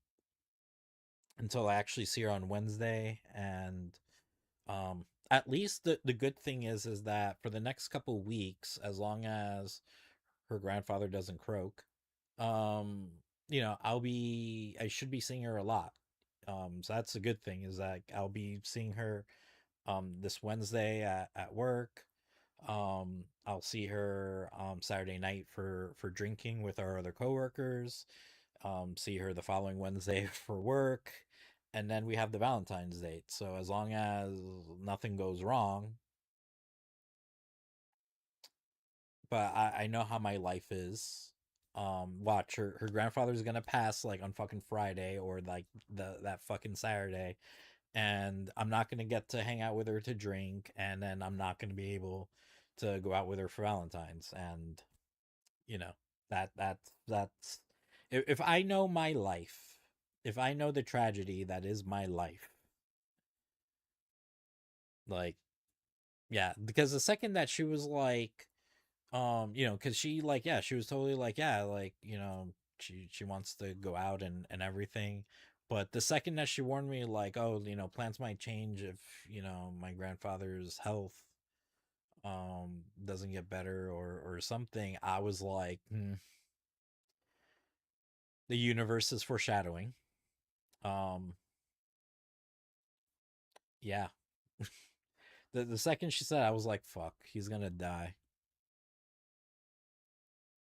I actually see her on Wednesday. And at least the good thing is that for the next couple weeks, as long as her grandfather doesn't croak, um I should be seeing her a lot. So that's the good thing, is that I'll be seeing her this Wednesday at work. I'll see her Saturday night for drinking with our other coworkers. See her the following Wednesday for work, and then we have the Valentine's date. So as long as nothing goes wrong, but I know how my life is. Watch her grandfather's gonna pass like on fucking Friday or like that fucking Saturday, and I'm not gonna get to hang out with her to drink, and then I'm not gonna be able to go out with her for Valentine's. And you know that's if I know my life, if I know the tragedy that is my life, like, yeah, because the second that she was like, because she like, yeah, she was totally like, yeah, like, she wants to go out and everything. But the second that she warned me like, oh, plans might change if my grandfather's health doesn't get better or something, I was like, the universe is foreshadowing. um yeah. The second she said, I was like, fuck, he's gonna die.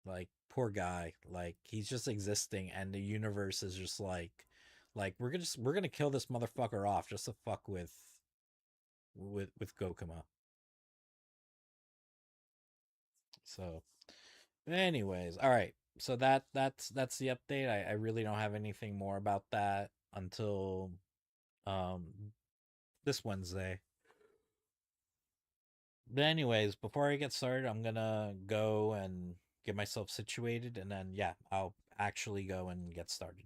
Like, poor guy. Like, he's just existing, and the universe is just like we're gonna kill this motherfucker off just to fuck with Gokuma. So, anyways, all right. So that's the update. I really don't have anything more about that until um this Wednesday. But anyways, before I get started, I'm gonna go and get myself situated, and then yeah, I'll actually go and get started.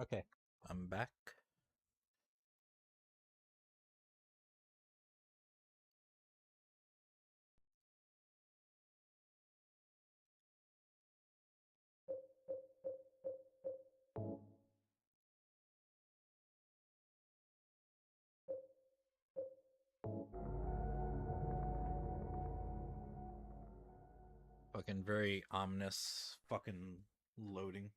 Okay, I'm back. Fucking very ominous fucking loading.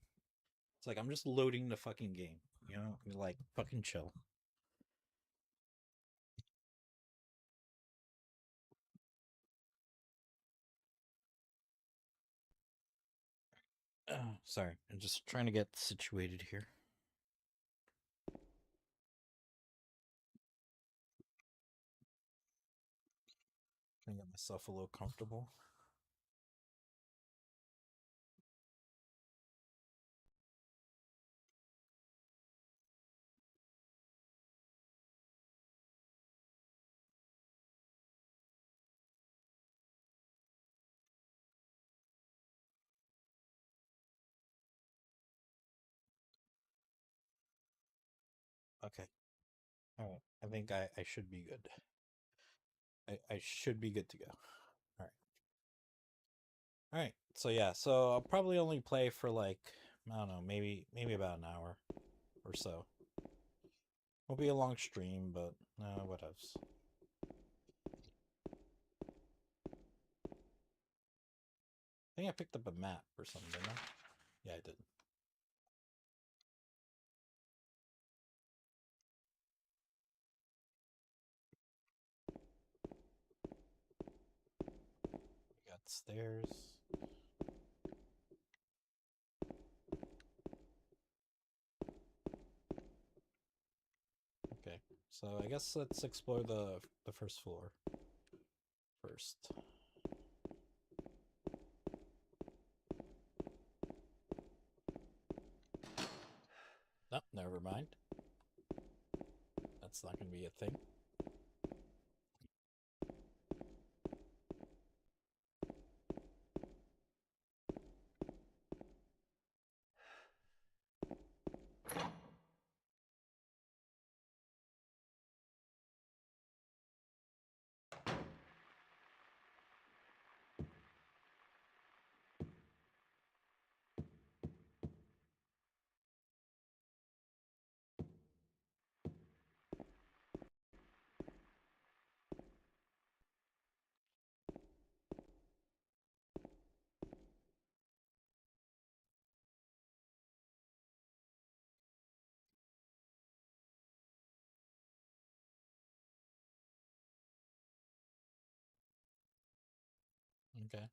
It's like I'm just loading the fucking game, you know? Like fucking chill. Sorry, I'm just trying to get situated here. Trying to get myself a little comfortable. Okay. All right. I think I should be good. I should be good to go. All right. All right. So yeah, so I'll probably only play for like I don't know, maybe about an hour or so. It'll be a long stream, but what else? I think I picked up a map or something, didn't I? Yeah, I did. We got stairs. So I guess let's explore the first floor first. No, never mind. That's not going to be a thing. Okay.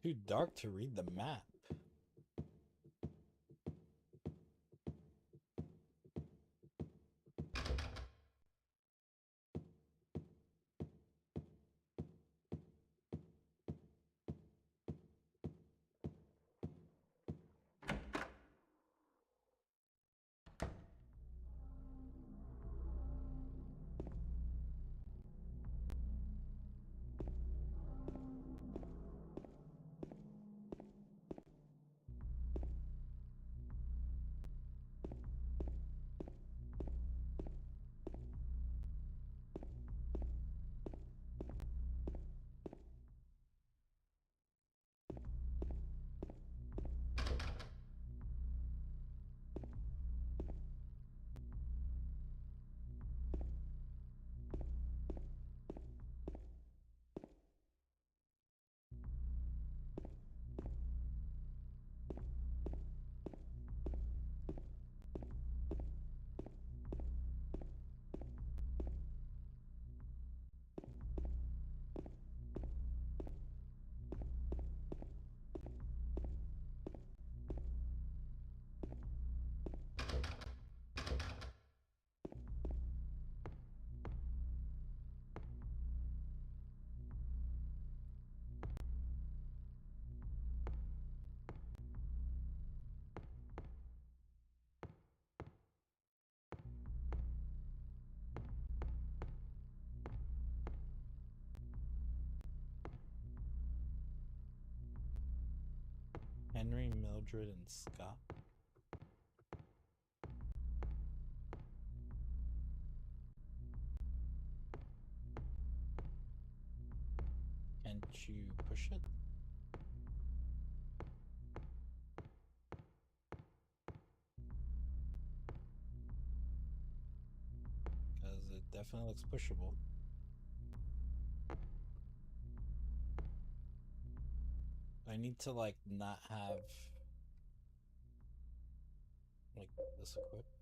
Too dark to read the map. Henry, Mildred, and Scott. Can't you push it? Because it definitely looks pushable. I need to like not have like this equipped.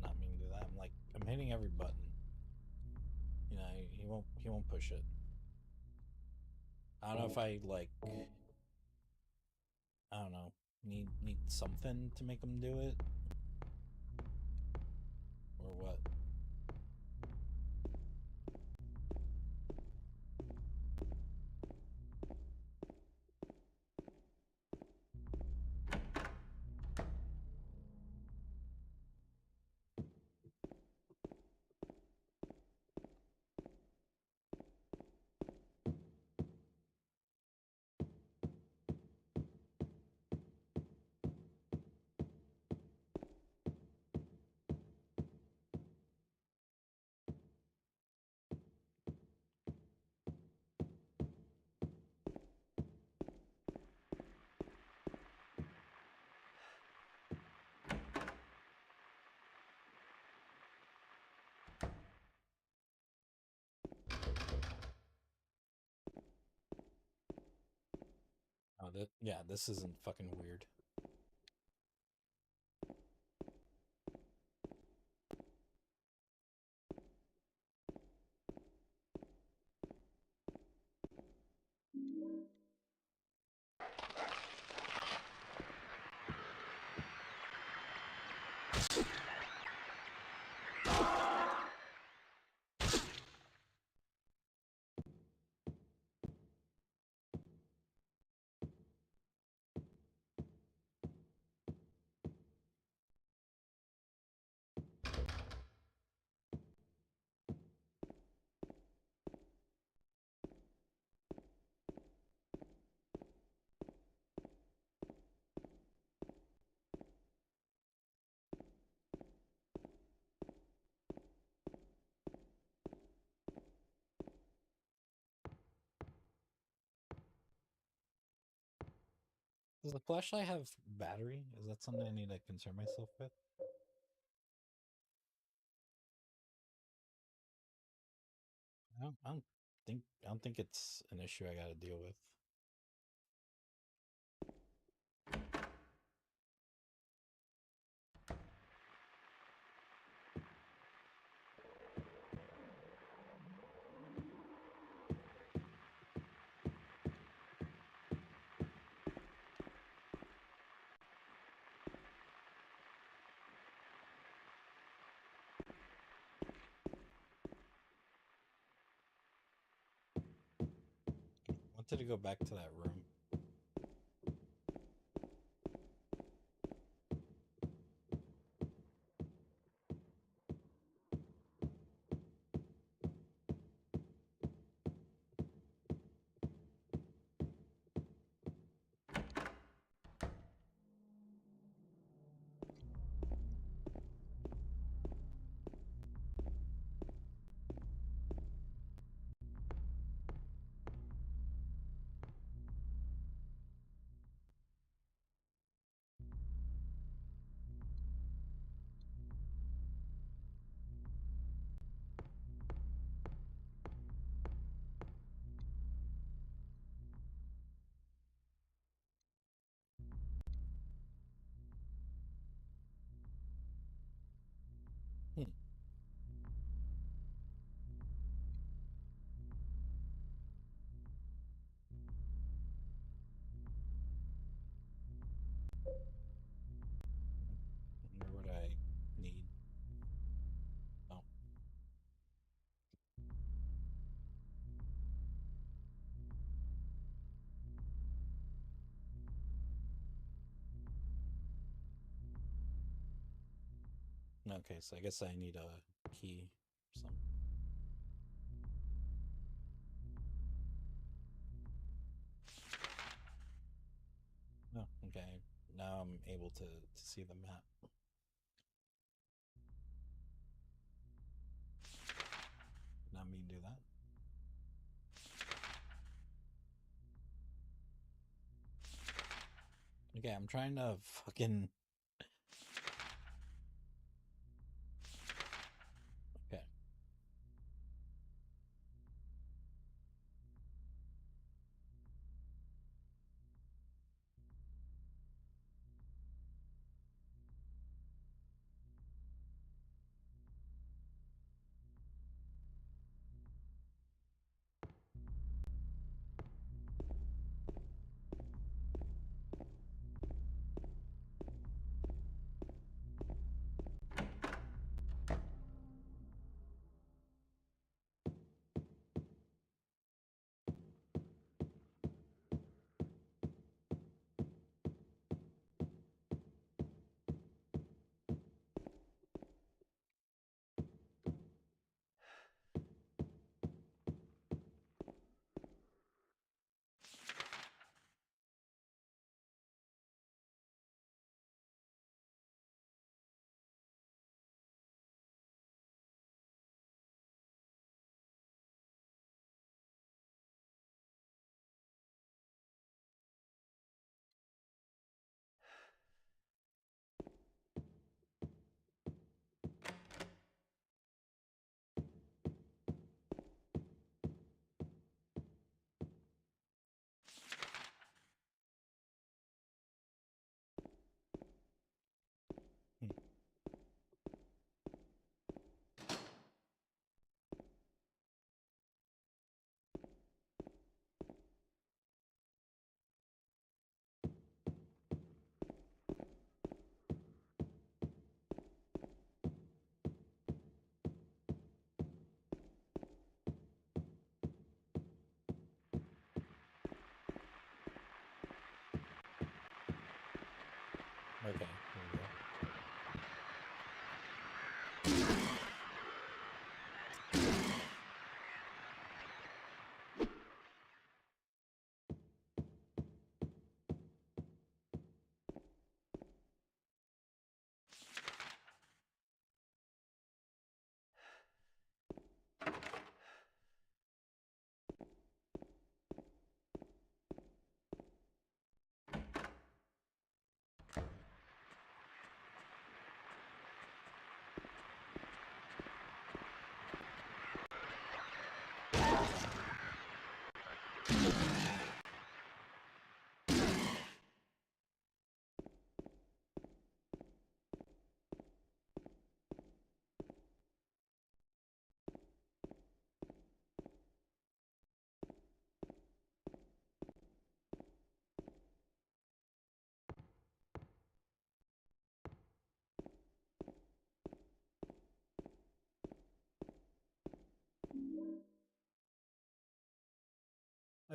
Not meaning to do that. I'm hitting every button. You know, he won't push it. I don't know if I like I don't know. Need something to make him do it? Or what? Yeah, this isn't fucking weird. Does the flashlight have battery? Is that something I need to concern myself with? I don't think it's an issue I gotta deal with. Wanted to go back to that room. Hmm. I wonder what I need. Oh, okay. So I guess I need a key. Some. Oh, okay. Now I'm able to see the map. Not me do that. Okay, I'm trying to fucking. Okay.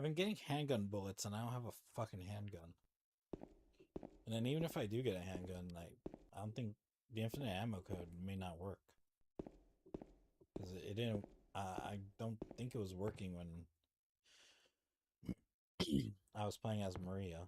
I've been getting handgun bullets, and I don't have a fucking handgun. And then even if I do get a handgun, I don't think the infinite ammo code may not work because it didn't. I don't think it was working when I was playing as Maria.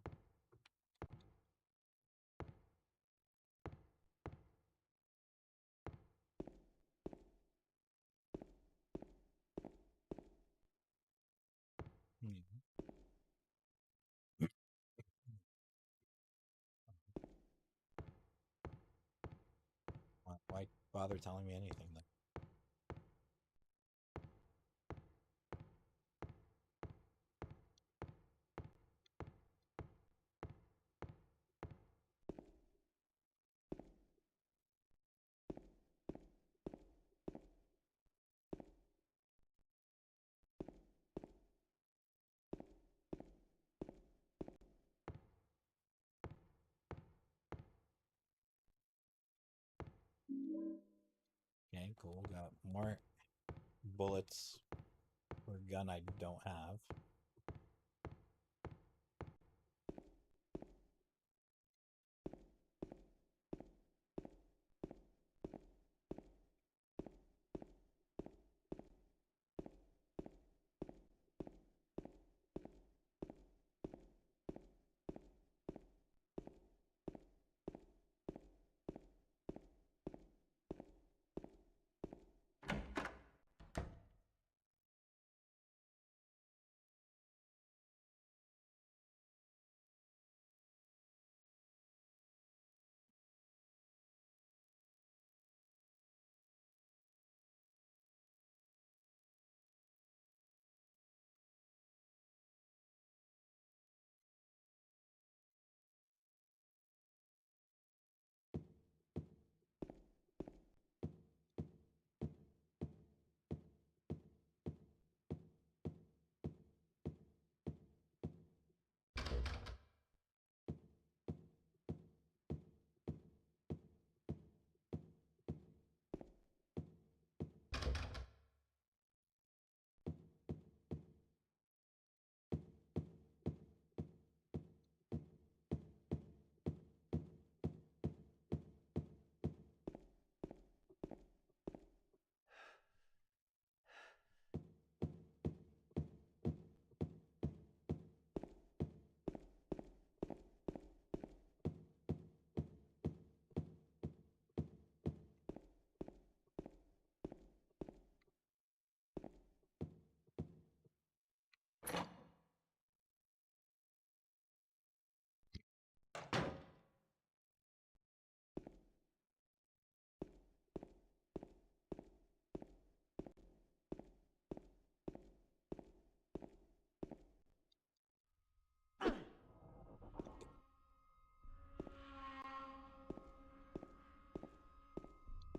Why bother telling me anything then? Okay, cool. Got more bullets for a gun I don't have.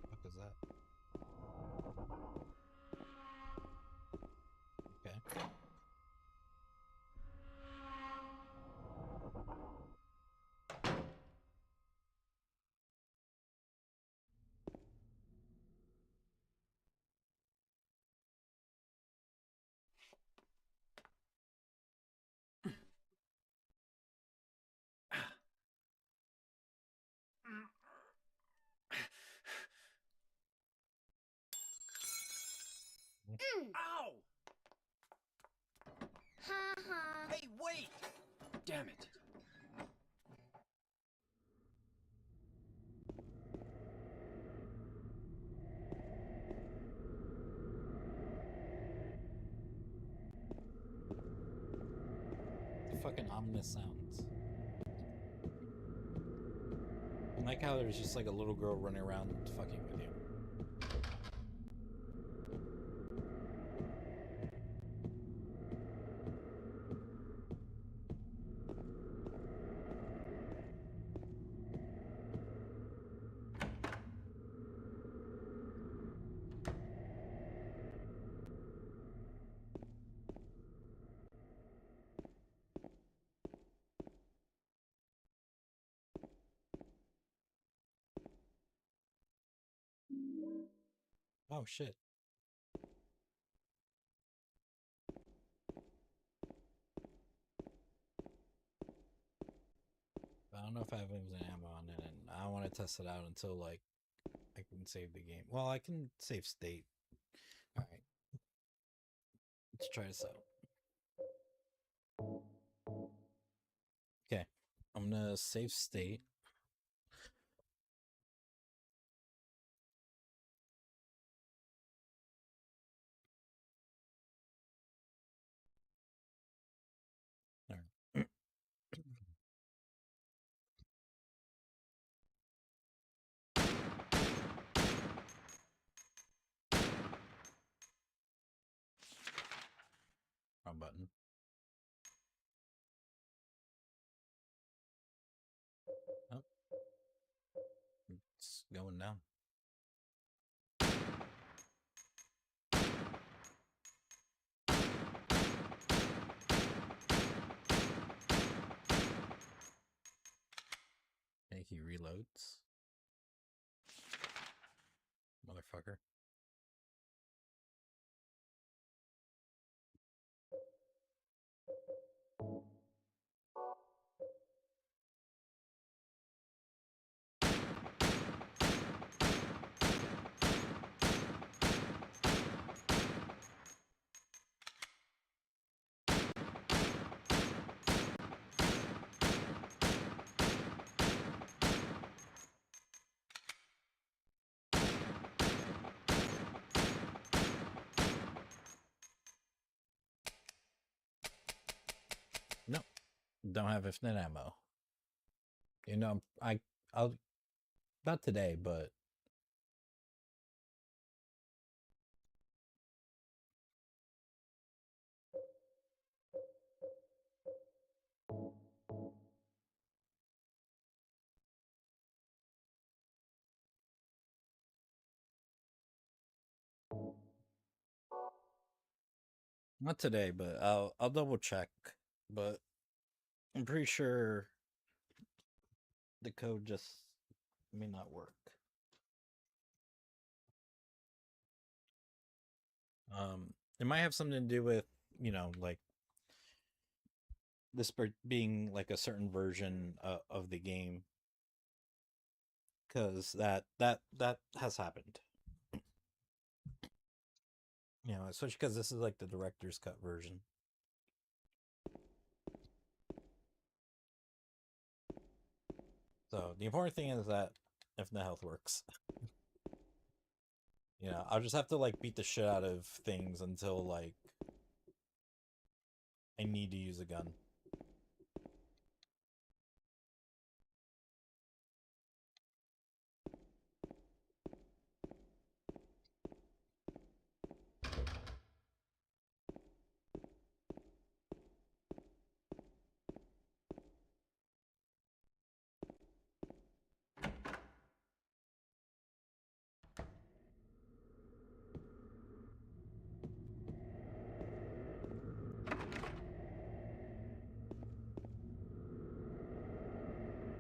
What is that? Okay. Ow! Hey, wait! Damn it. The fucking ominous sounds. I like how there's just like a little girl running around fucking with you. Oh shit. know if I have infinite ammo on it, and I don't want to test it out until like I can save the game. Well, I can save state. All right, let's try this out. Okay, I'm gonna save state. All right. Wrong button. Oh, it's going down. Okay, he reloads. Motherfucker. No, don't have infinite ammo. You know, I'll not today, but not today. But I'll double check. But I'm pretty sure the code just may not work. It might have something to do with, you know, like this being like a certain version of the game, because that has happened. You know, especially because this is like the director's cut version. So the important thing is that if the health works, you know, I'll just have to like beat the shit out of things until like I need to use a gun.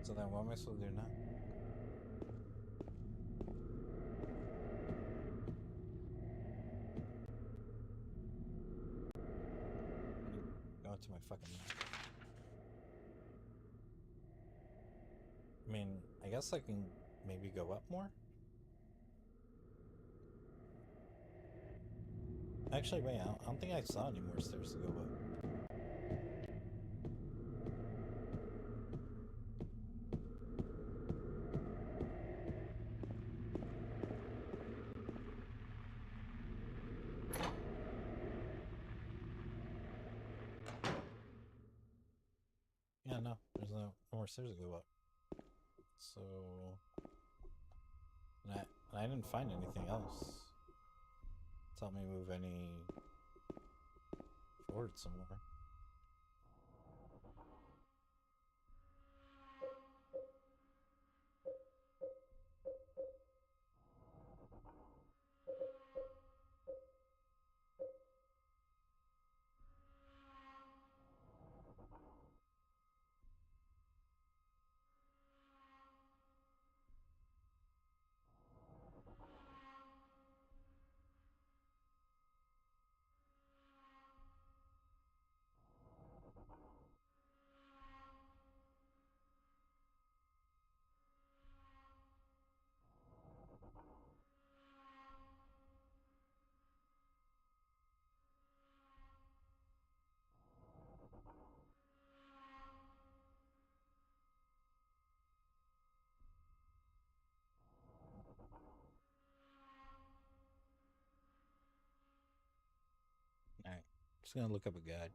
So then what am I supposed to do now? Go into my fucking map. I mean, I guess I can maybe go up more? Actually, wait, I don't think I saw any more stairs to go up. Yeah, no, there's no more stairs to go up. So... And I didn't find anything else. Tell me move any forward somewhere. Just gonna look up a guide.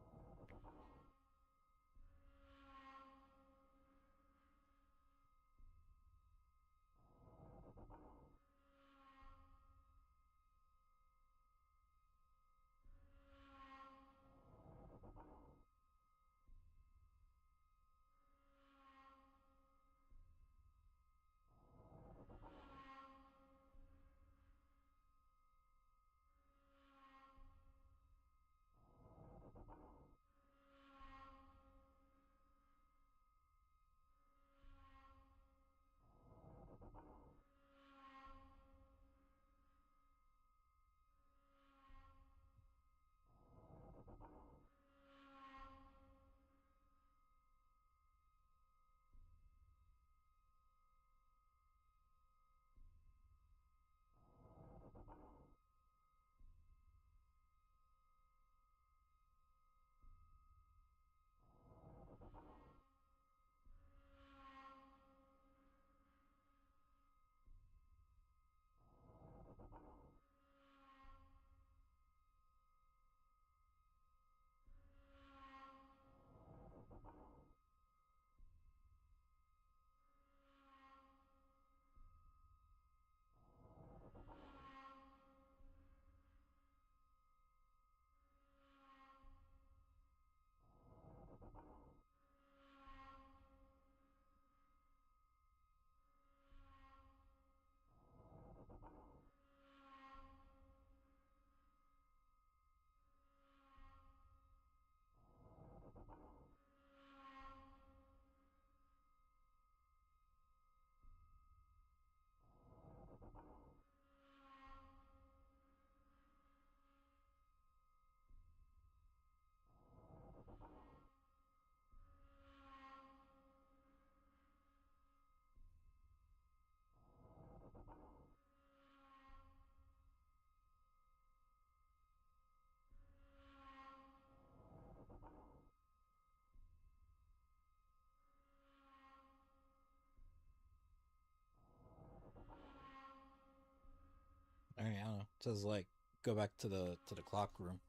All right, I don't know. It says like go back to the clock room.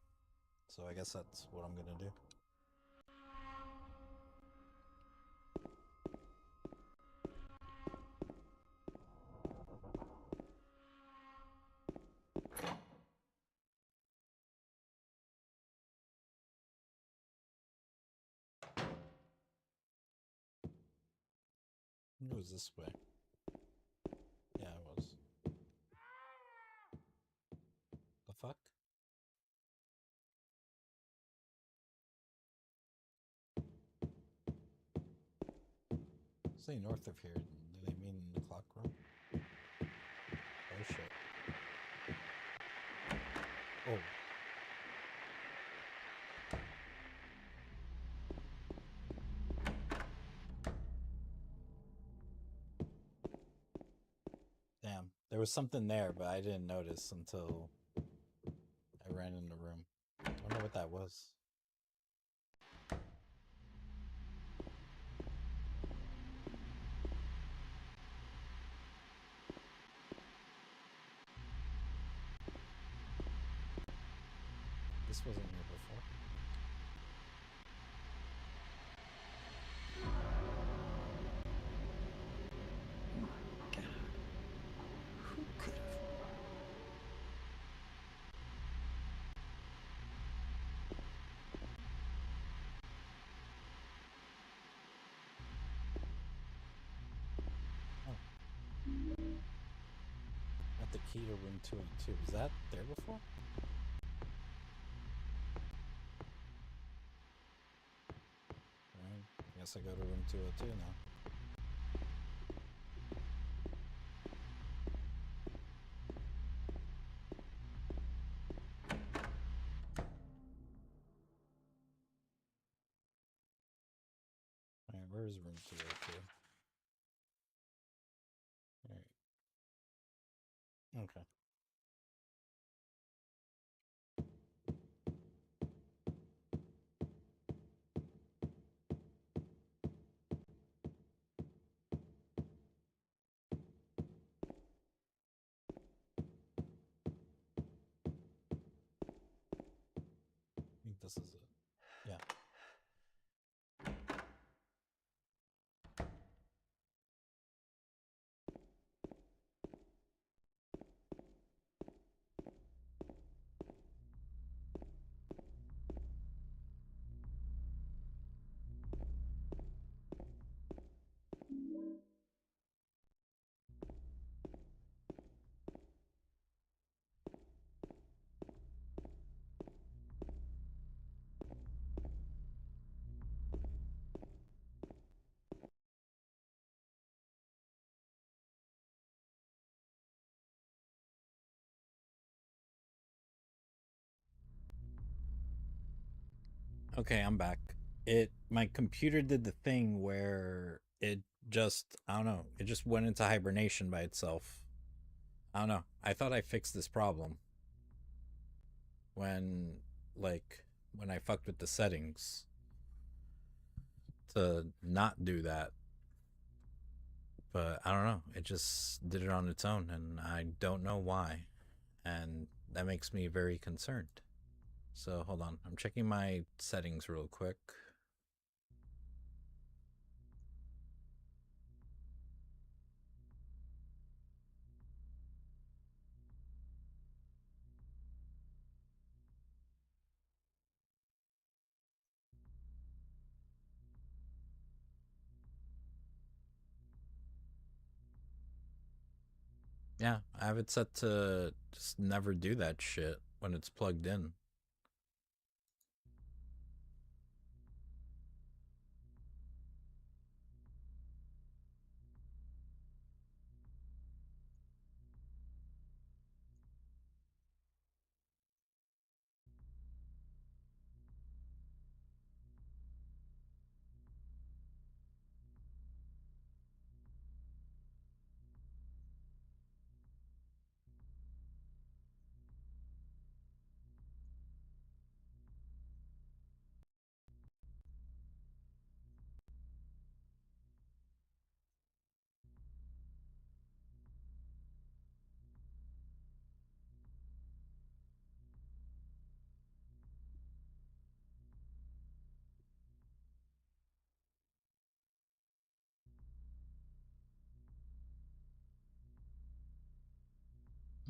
So I guess that's what I'm gonna do. It was this way. Yeah, it was. The fuck? Say north of here. Do they mean the clock room? Oh shit. Oh. Damn. There was something there, but I didn't notice until I ran in the room. I don't know what that was. This wasn't here before. God. Who could have? Got the key to room 202. Was that there before? Alright, I guess I go to room 202 now. Alright, where is room 202? Alright. Okay. this is it. Yeah. Okay, I'm back. My computer did the thing where it just, I don't know, it just went into hibernation by itself. I don't know. I thought I fixed this problem when like when I fucked with the settings to not do that. But I don't know. It just did it on its own and I don't know why. And that makes me very concerned. So hold on. I'm checking my settings real quick. Yeah, I have it set to just never do that shit when it's plugged in.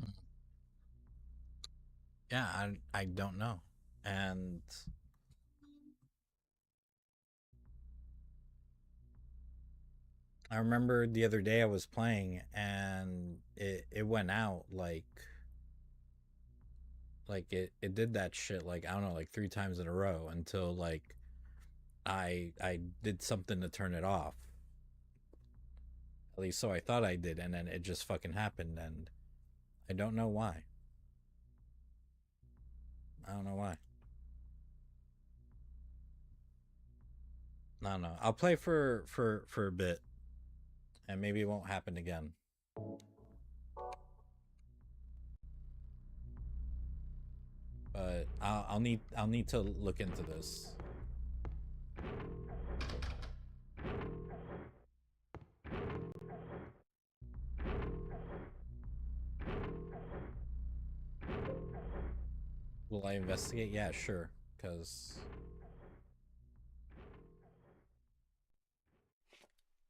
Mm. Yeah, I don't know. And I remember the other day I was playing and it went out like it did that shit like I don't know like 3 times in a row until like I did something to turn it off. At least so I thought I did, and then it just fucking happened, and I don't know why. I don't know why. I don't know. I'll play for a bit, and maybe it won't happen again. But I'll need to look into this. Will I investigate? Yeah, sure. Cause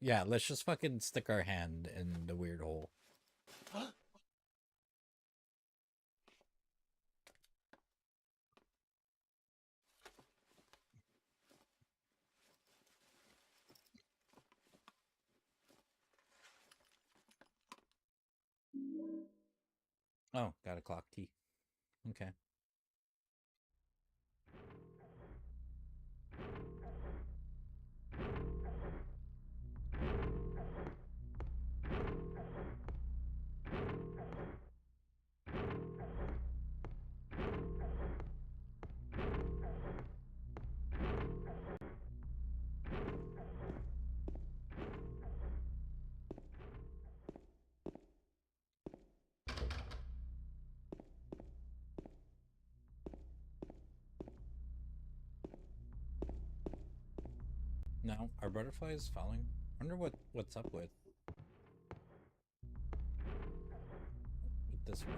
yeah, let's just fucking stick our hand in the weird hole. Oh, got a clock key. Okay. Now our butterfly is falling. Wonder what's up with this room.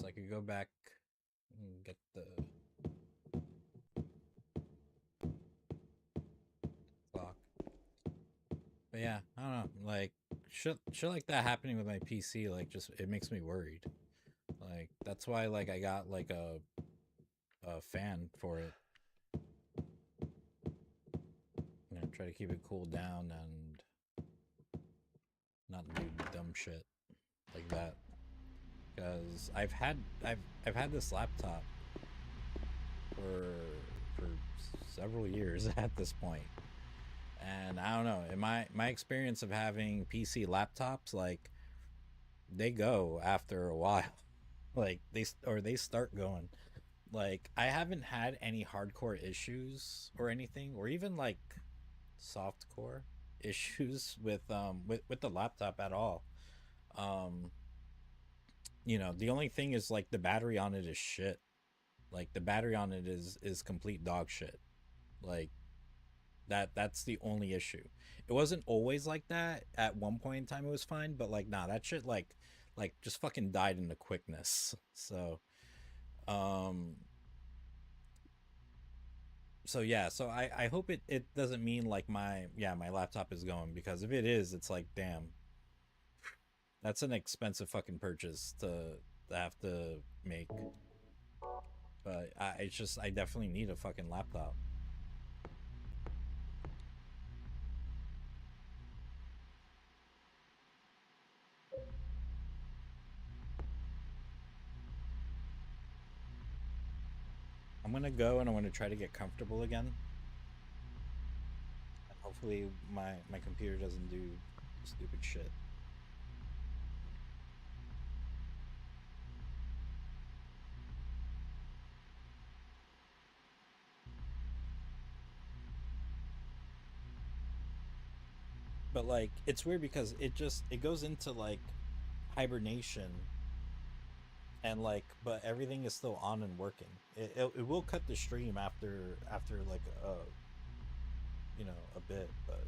I could go back and get the clock. But yeah, I don't know. Like shit like that happening with my PC, like just it makes me worried. Like that's why like I got like a fan for it. You know, try to keep it cooled down and not do dumb shit like that. Because I've had this laptop for several years at this point, and I don't know. In my experience of having PC laptops, like they go after a while, like they start going. Like I haven't had any hardcore issues or anything, or even like soft core issues with the laptop at all. Um, you know, the only thing is like the battery on it is shit. Like the battery on it is complete dog shit. Like that's the only issue. It wasn't always like that. At one point in time it was fine, but like nah, that shit like just fucking died into quickness. Um so yeah, so I hope it doesn't mean like my laptop is going, because if it is, it's like damn, that's an expensive fucking purchase to have to make. But it's just I definitely need a fucking laptop. I'm gonna go and I'm gonna try to get comfortable again. And hopefully my computer doesn't do stupid shit. But like it's weird because it goes into like hibernation, and like but everything is still on and working. It will cut the stream after like you know, a bit, but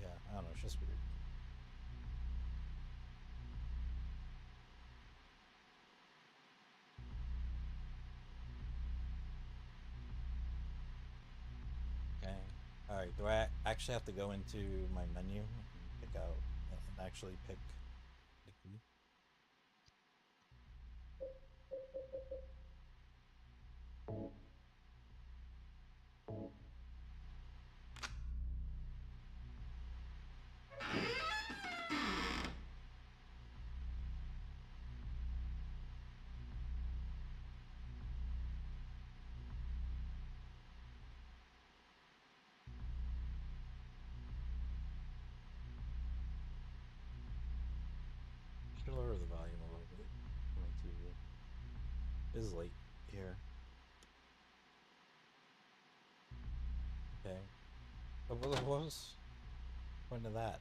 yeah, I don't know, it's just weird. Okay. All right. Do I actually have to go into my menu and pick out and actually pick the key? Should lower the volume a little bit on my TV. It is late here. Okay. What was the point of that?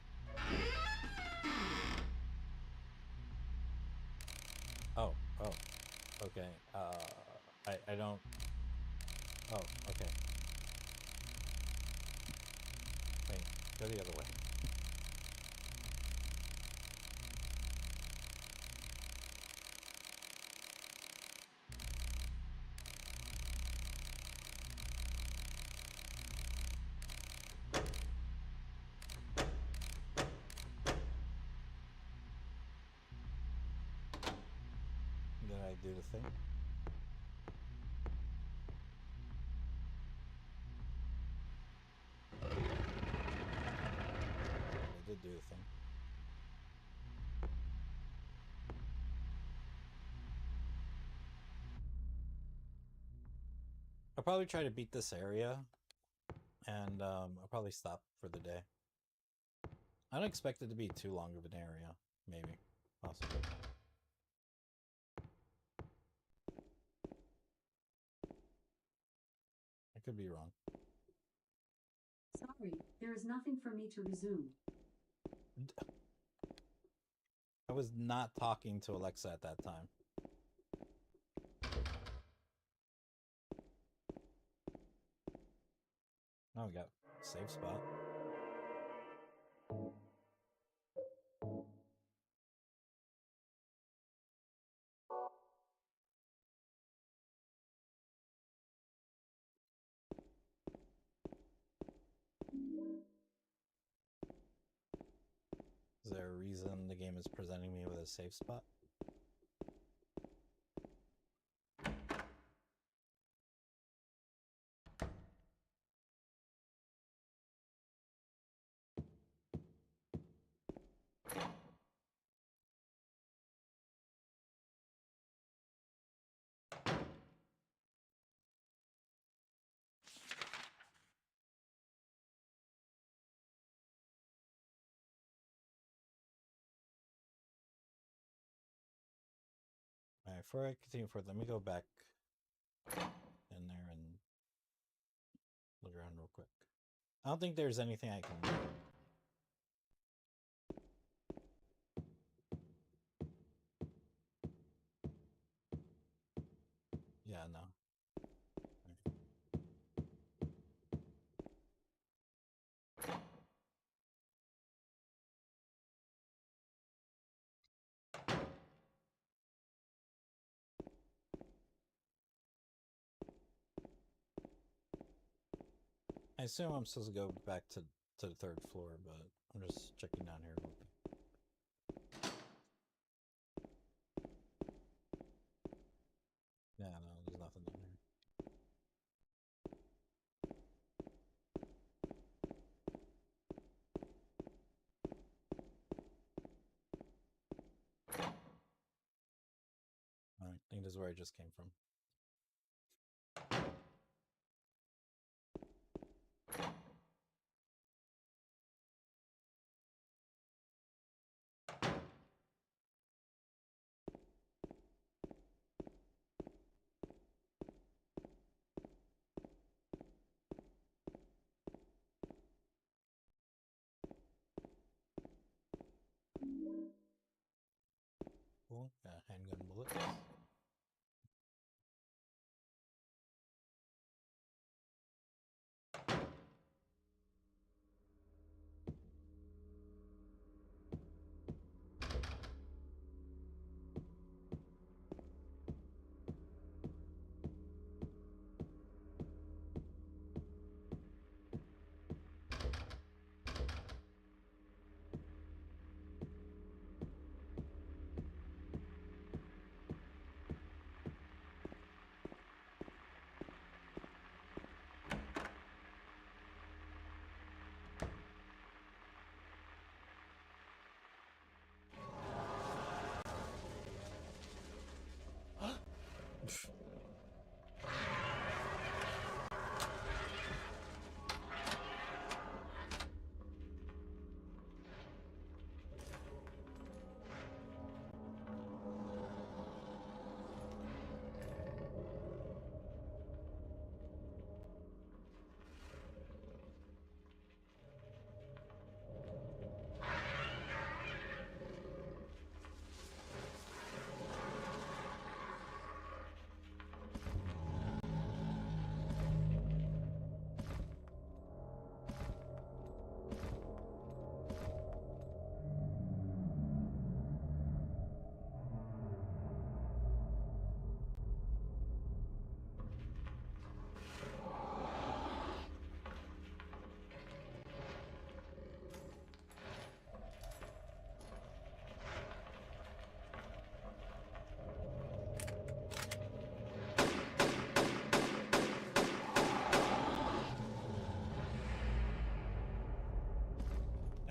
Oh, oh, okay. I don't. Oh, okay. Wait, go the other way. Did I do the thing? I did do the thing. I'll probably try to beat this area, and I'll probably stop for the day. I don't expect it to be too long of an area. Maybe, possibly. I could be wrong. Sorry, there is nothing for me to resume. I was not talking to Alexa at that time. Oh, we got safe spot. reason the game is presenting me with a safe spot. Alright, before I continue forward, let me go back in there and look around real quick. I don't think there's anything I can do. Yeah, no. I assume I'm supposed to go back to the third floor, but I'm just checking down here real quick. Yeah, no, there's nothing down here. I think this is where I just came from. Cool. Handgun bullets.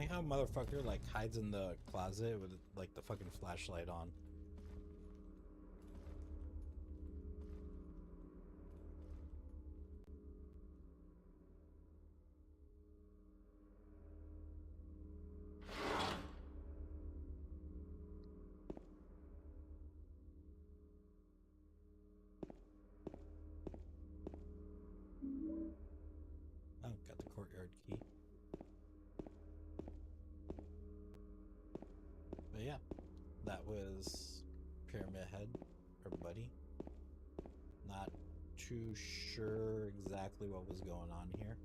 I like how motherfucker like hides in the closet with like the fucking flashlight on. Oh, got the courtyard key. But yeah, that was Pyramid Head, or Buddy. Not too sure exactly what was going on here.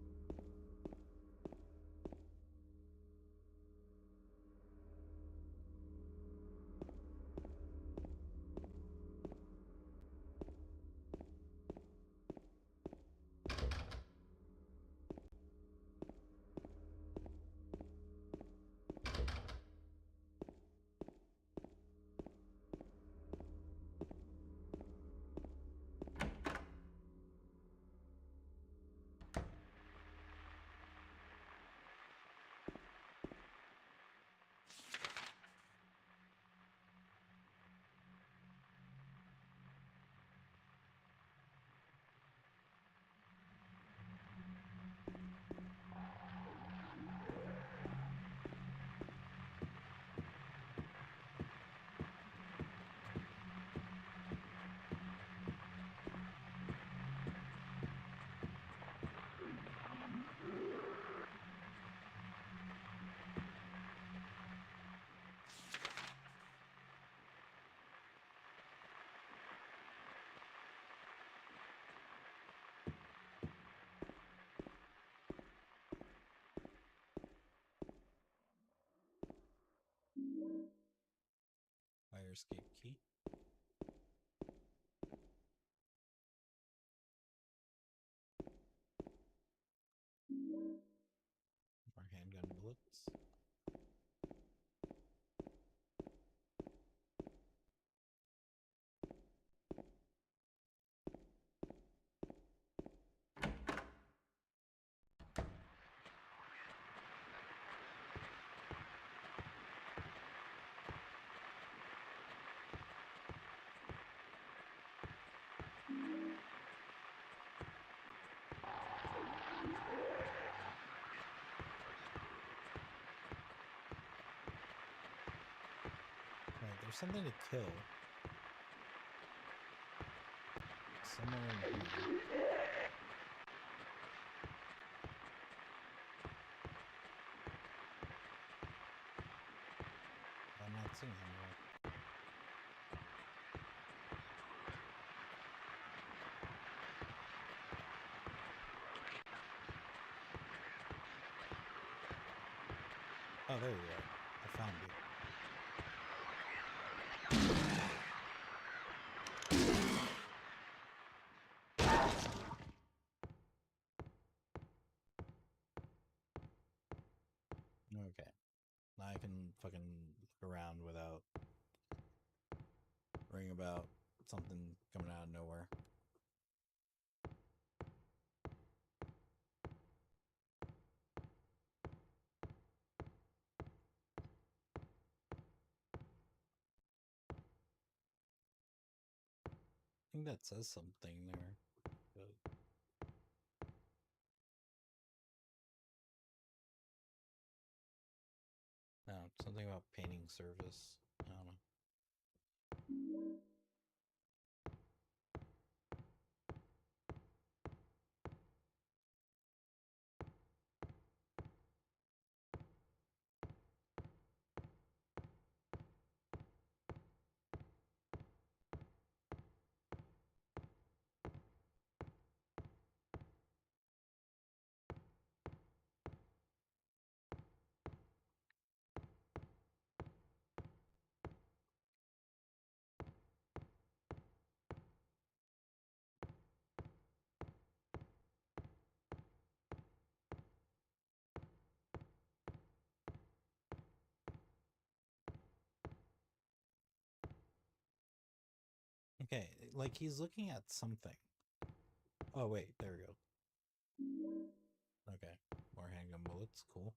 escape key. More handgun bullets. Right, there's something to kill. Somewhere in here. I'm not seeing him yet. Oh, there you are. I found you. Okay. Now I can fucking look around without worrying about something coming out of nowhere. I think that says something there. But no, something about painting service. I don't know. Okay, like he's looking at something. Oh wait, there we go. Okay, more handgun bullets, cool.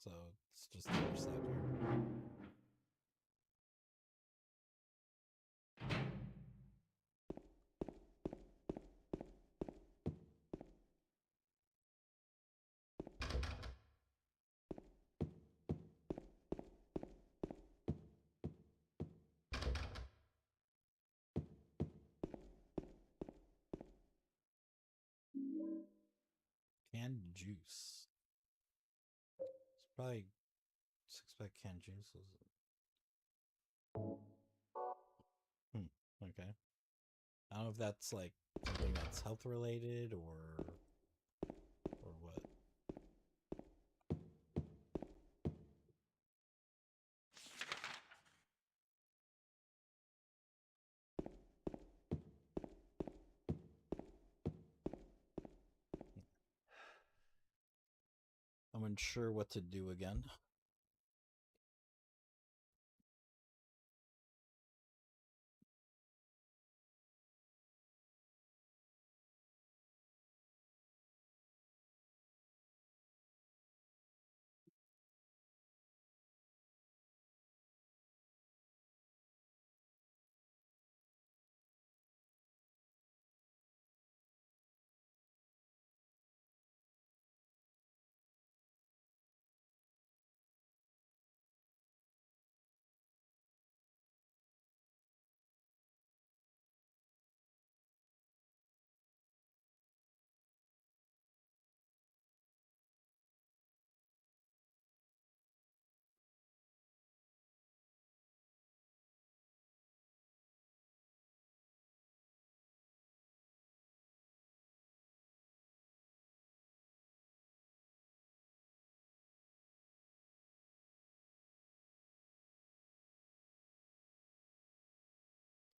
So it's just the other side here. Canned juice. It's probably 6-pack canned juice. Okay. I don't know if that's like something that's health related or what. I'm unsure what to do again.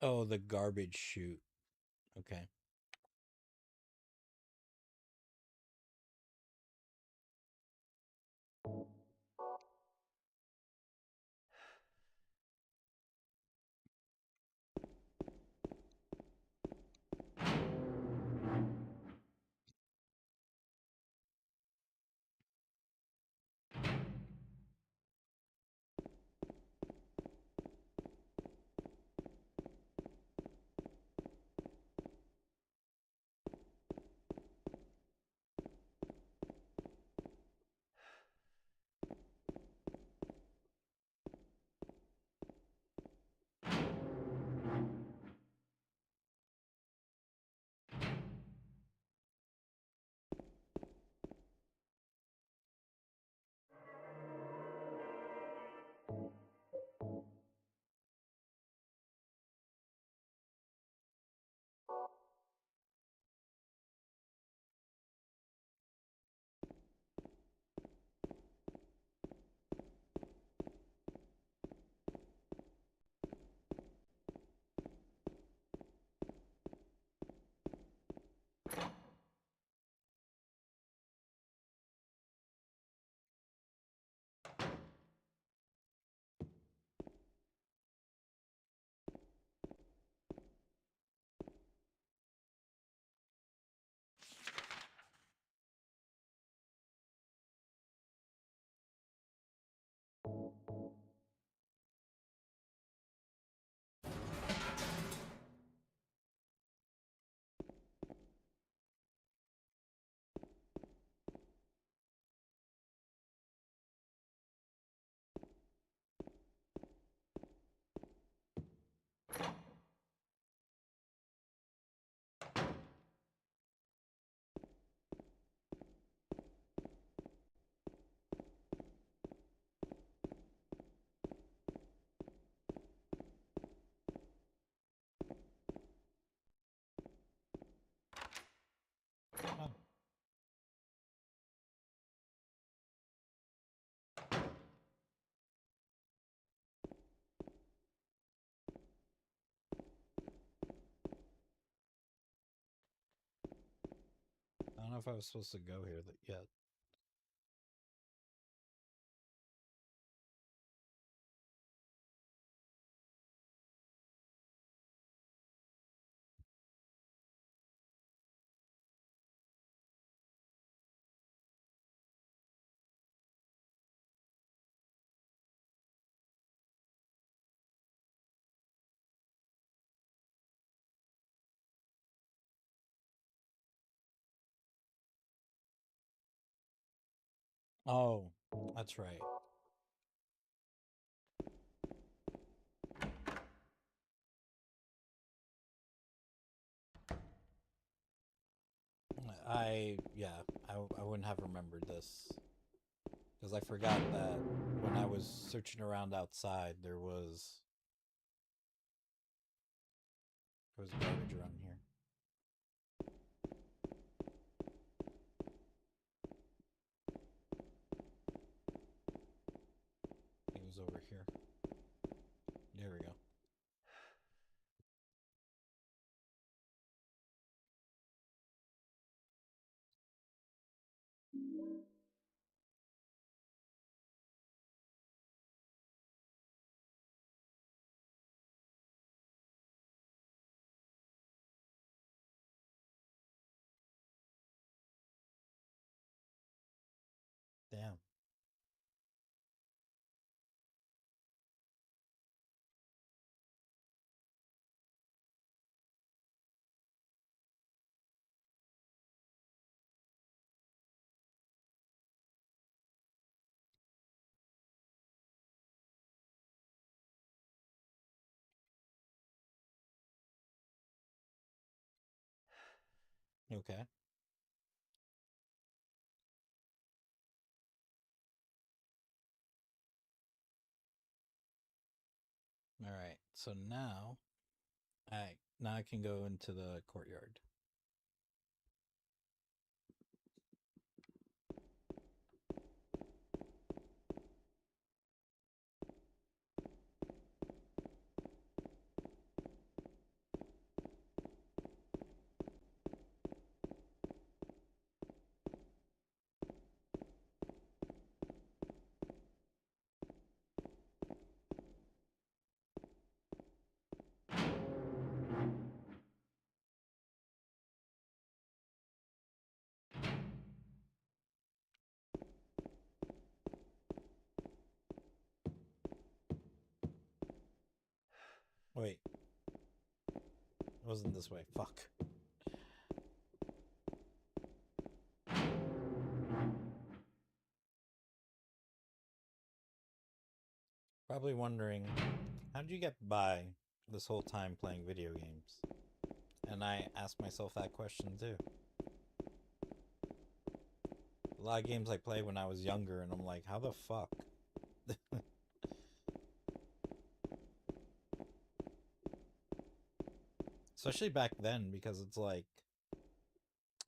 Oh, the garbage chute. Okay. Oh. I don't know if I was supposed to go here yet. Oh, that's right. I wouldn't have remembered this because I forgot that when I was searching around outside, there was garbage around here. I think it was over here. There we go. Damn. Okay. All right. So now I can go into the courtyard. Wait, it wasn't this way. Fuck. Probably wondering, how did you get by this whole time playing video games? And I ask myself that question too. A lot of games I played when I was younger, and I'm like, how the fuck? Especially back then, because it's like,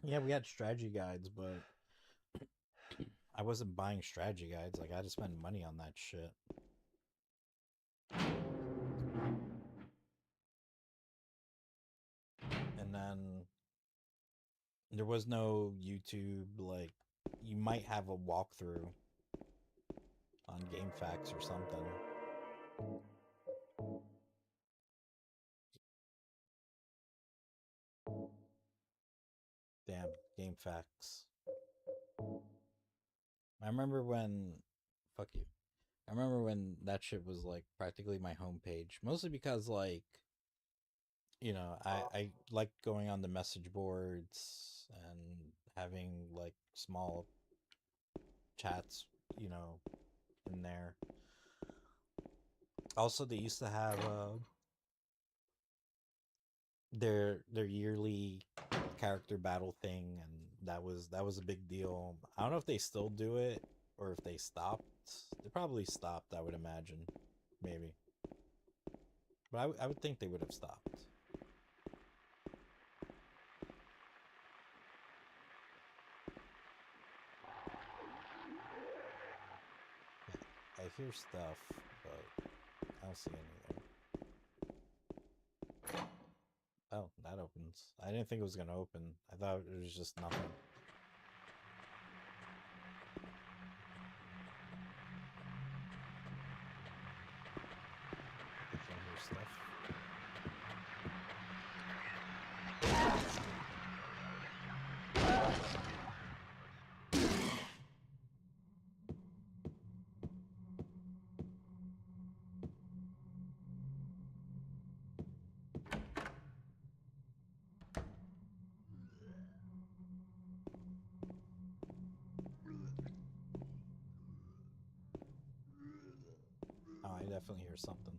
yeah, we had strategy guides, but I wasn't buying strategy guides. Like, I had to spend money on that shit. And then there was no YouTube, like, you might have a walkthrough on GameFAQs or something. Damn, GameFAQs. I remember when, fuck you. I remember when that shit was like practically my homepage, mostly because like, I liked going on the message boards and having like small chats, you know, in there. Also, they used to have their yearly character battle thing, and that was a big deal. I don't know if they still do it or if they stopped. They probably stopped, I would imagine, maybe. But I would think they would have stopped. I hear stuff, but I don't see anything. Oh, that opens. I didn't think it was gonna open. I thought it was just nothing. I can hear stuff. definitely hear something.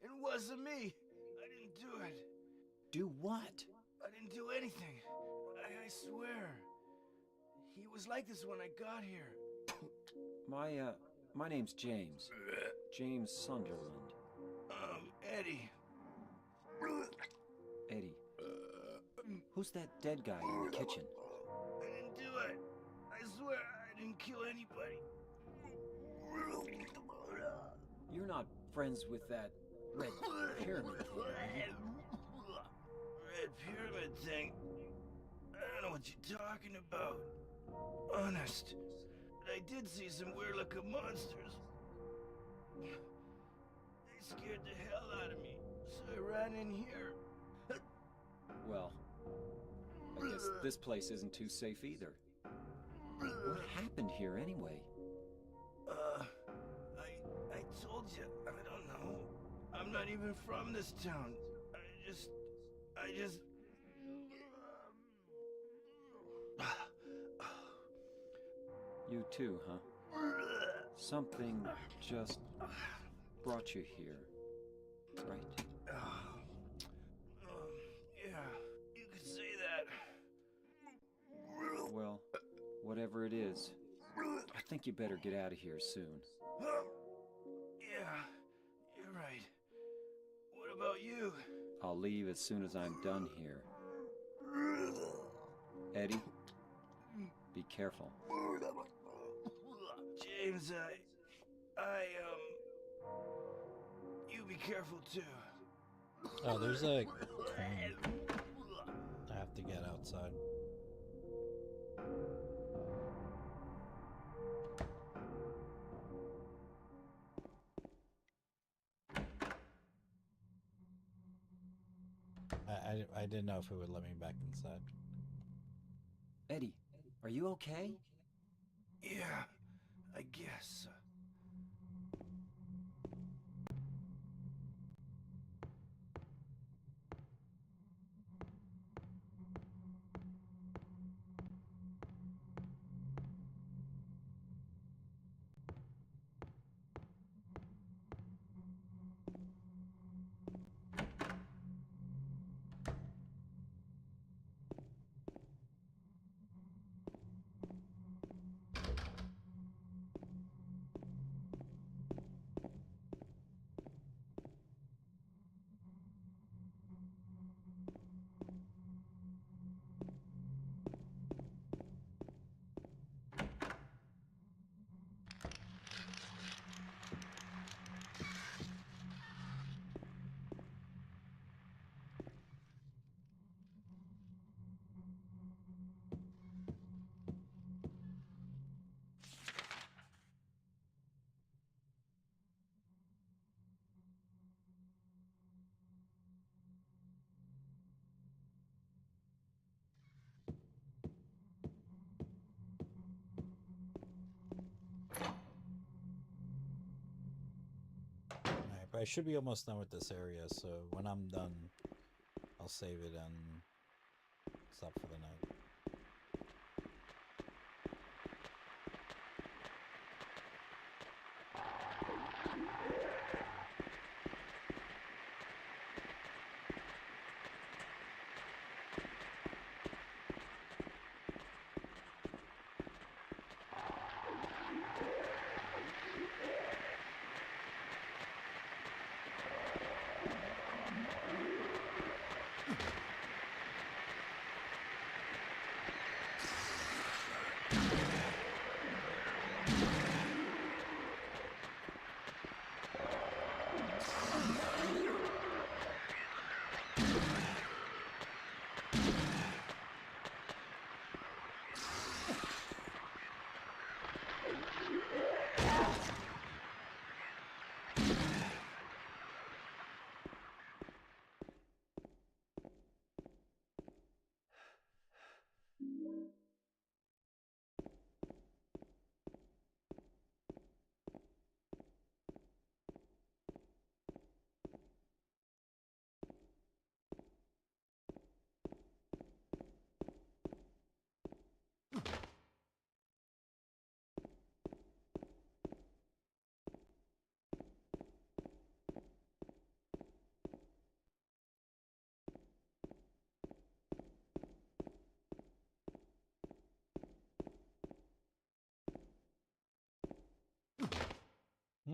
It wasn't me. I didn't do it. Do what? I didn't do anything. I swear. He was like this when I got here. My name's James. James Sunderland. Eddie. Eddie. Who's that dead guy in the kitchen? I didn't do it. I swear I didn't kill anybody. You're not friends with that red pyramid thing, are you? Red pyramid thing? I don't know what you're talking about. Honest. But I did see some weird looking monsters. They scared the hell out of me, so I ran in here. Well, I guess this place isn't too safe either. What happened here anyway? I told you, I don't know. I'm not even from this town. I just... You too, huh? Something just brought you here, right? Yeah, you could say that. Well, whatever it is, I think you better get out of here soon. Yeah, you're right. What about you? I'll leave as soon as I'm done here. Eddie, be careful. James, you be careful too. Oh, there's a coin. I have to get outside. I didn't know if it would let me back inside. Eddie, are you okay? Yeah, I guess. Alright, but I should be almost done with this area, so when I'm done, I'll save it and stop for the night.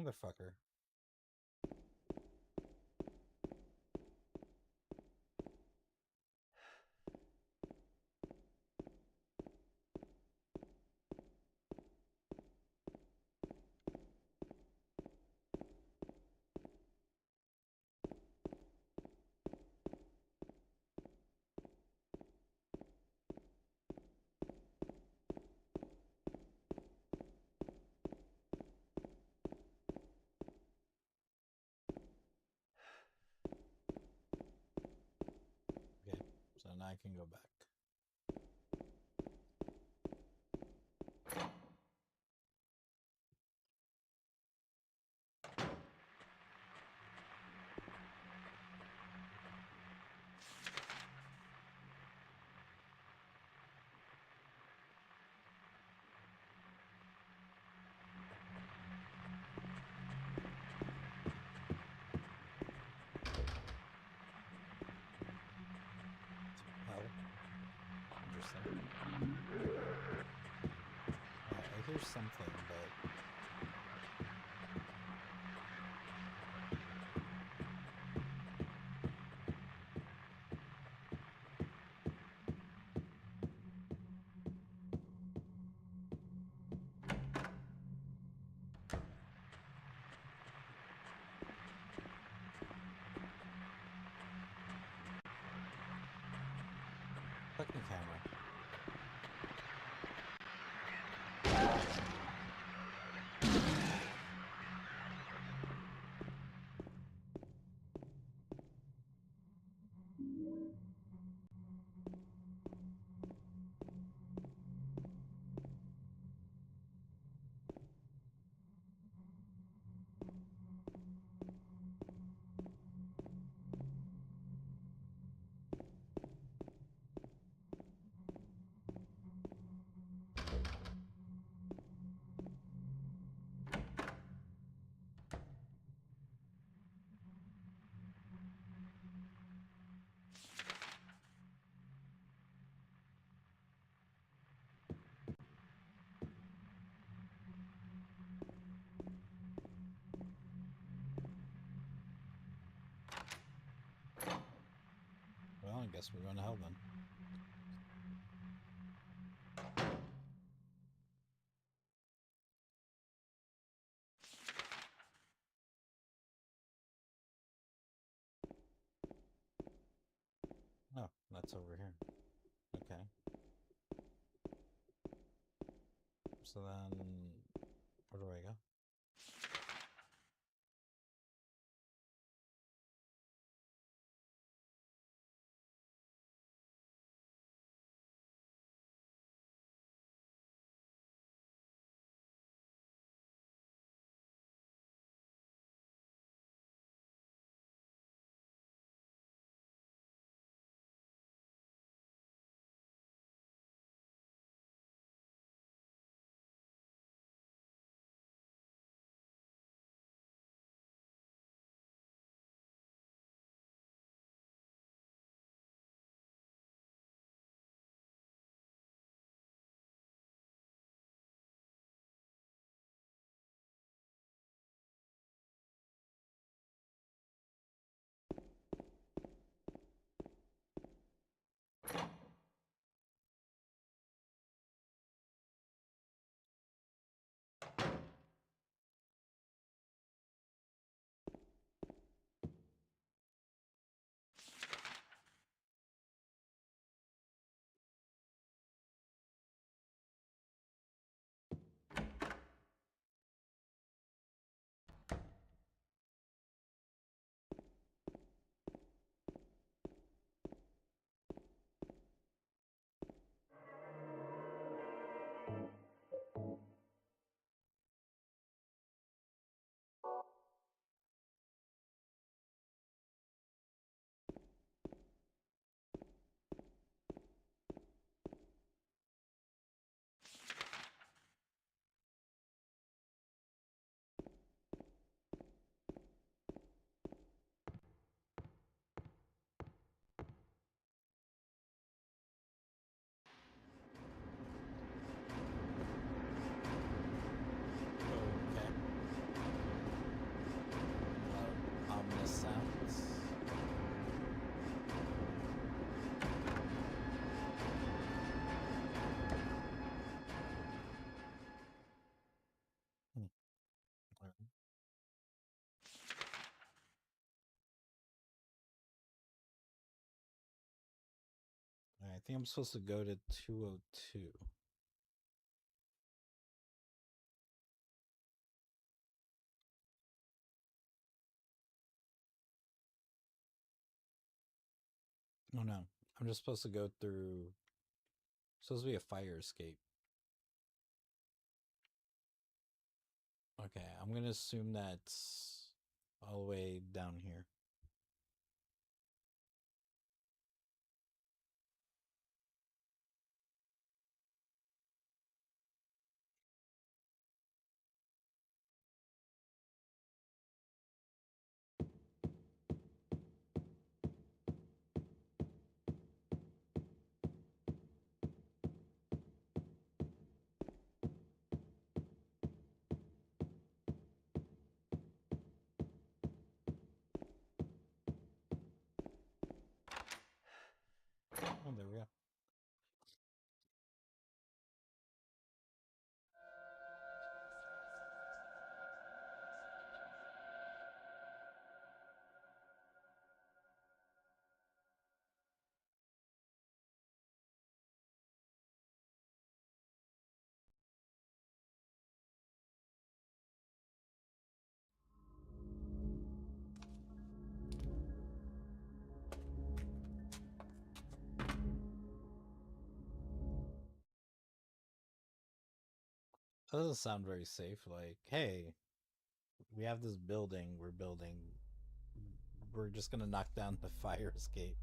Motherfucker. Okay, so now I can go back. Hell. Interesting. I hear something, but... Fucking camera. Well, I guess we're going to hell then. Oh, that's over here. Okay. So then, where do I go? I think I'm supposed to go to 202. Oh no, I'm just supposed to go through. Supposed to be a fire escape. Okay, I'm gonna assume that's all the way down here. Oh, there we go. That doesn't sound very safe. Like, hey, we have this building we're building. We're just gonna knock down the fire escape.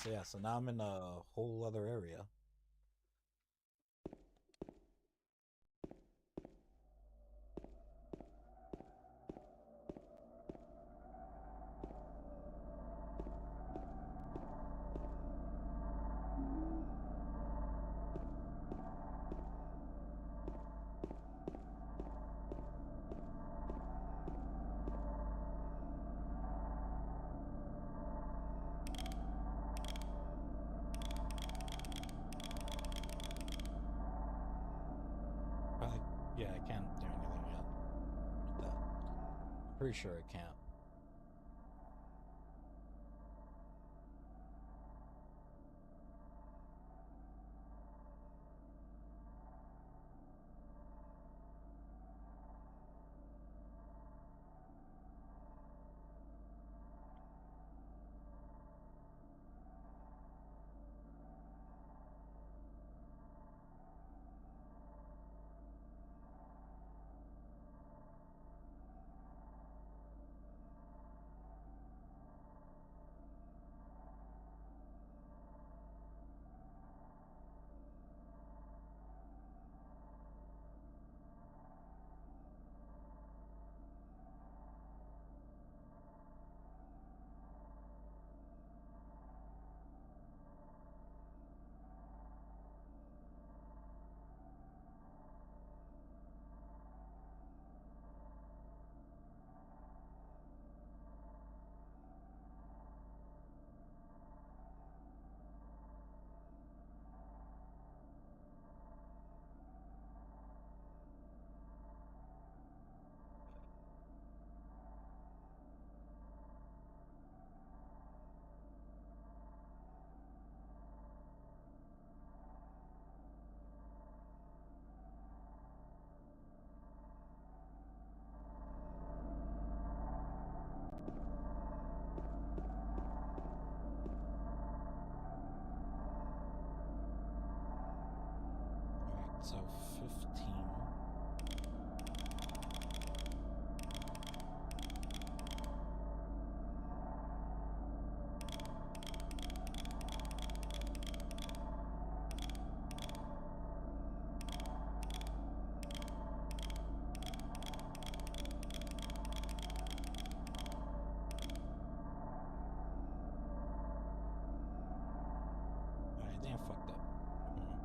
So yeah, so now I'm in a whole other area. Probably, yeah, I can't do anything yet with that. Pretty sure I can't. Alright, so 15. Alright, I think I fucked up. Hold on.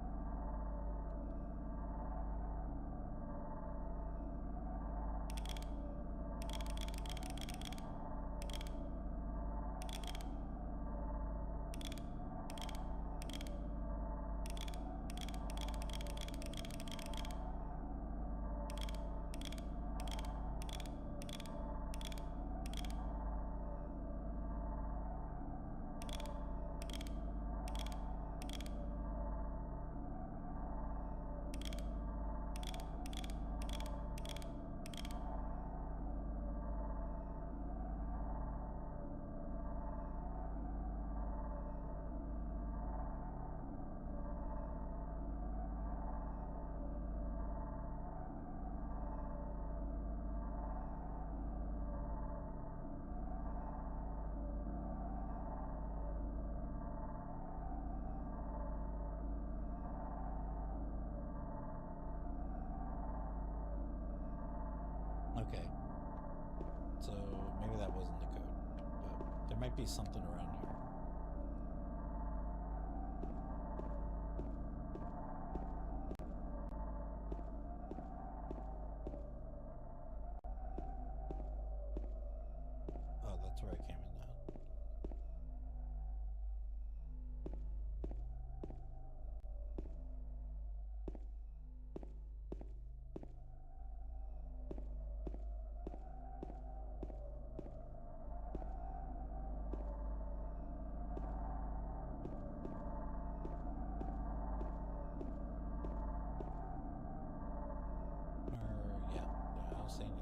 There might be something around here. Oh, that's where I came in now. Yeah, I don't see anything.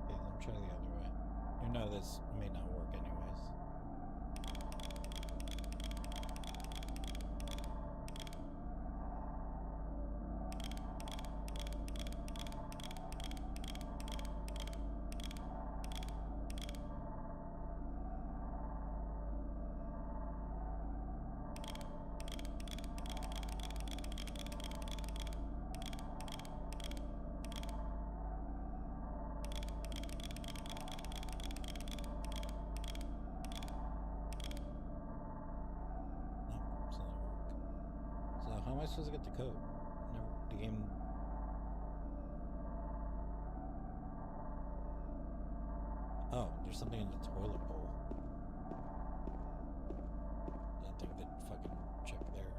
Okay, let me try the other way. You know this may not work anyways. No, still not work. So how am I supposed to get the code? Never, the game. Oh, there's something in the toilet bowl. Didn't think they'd fucking check there.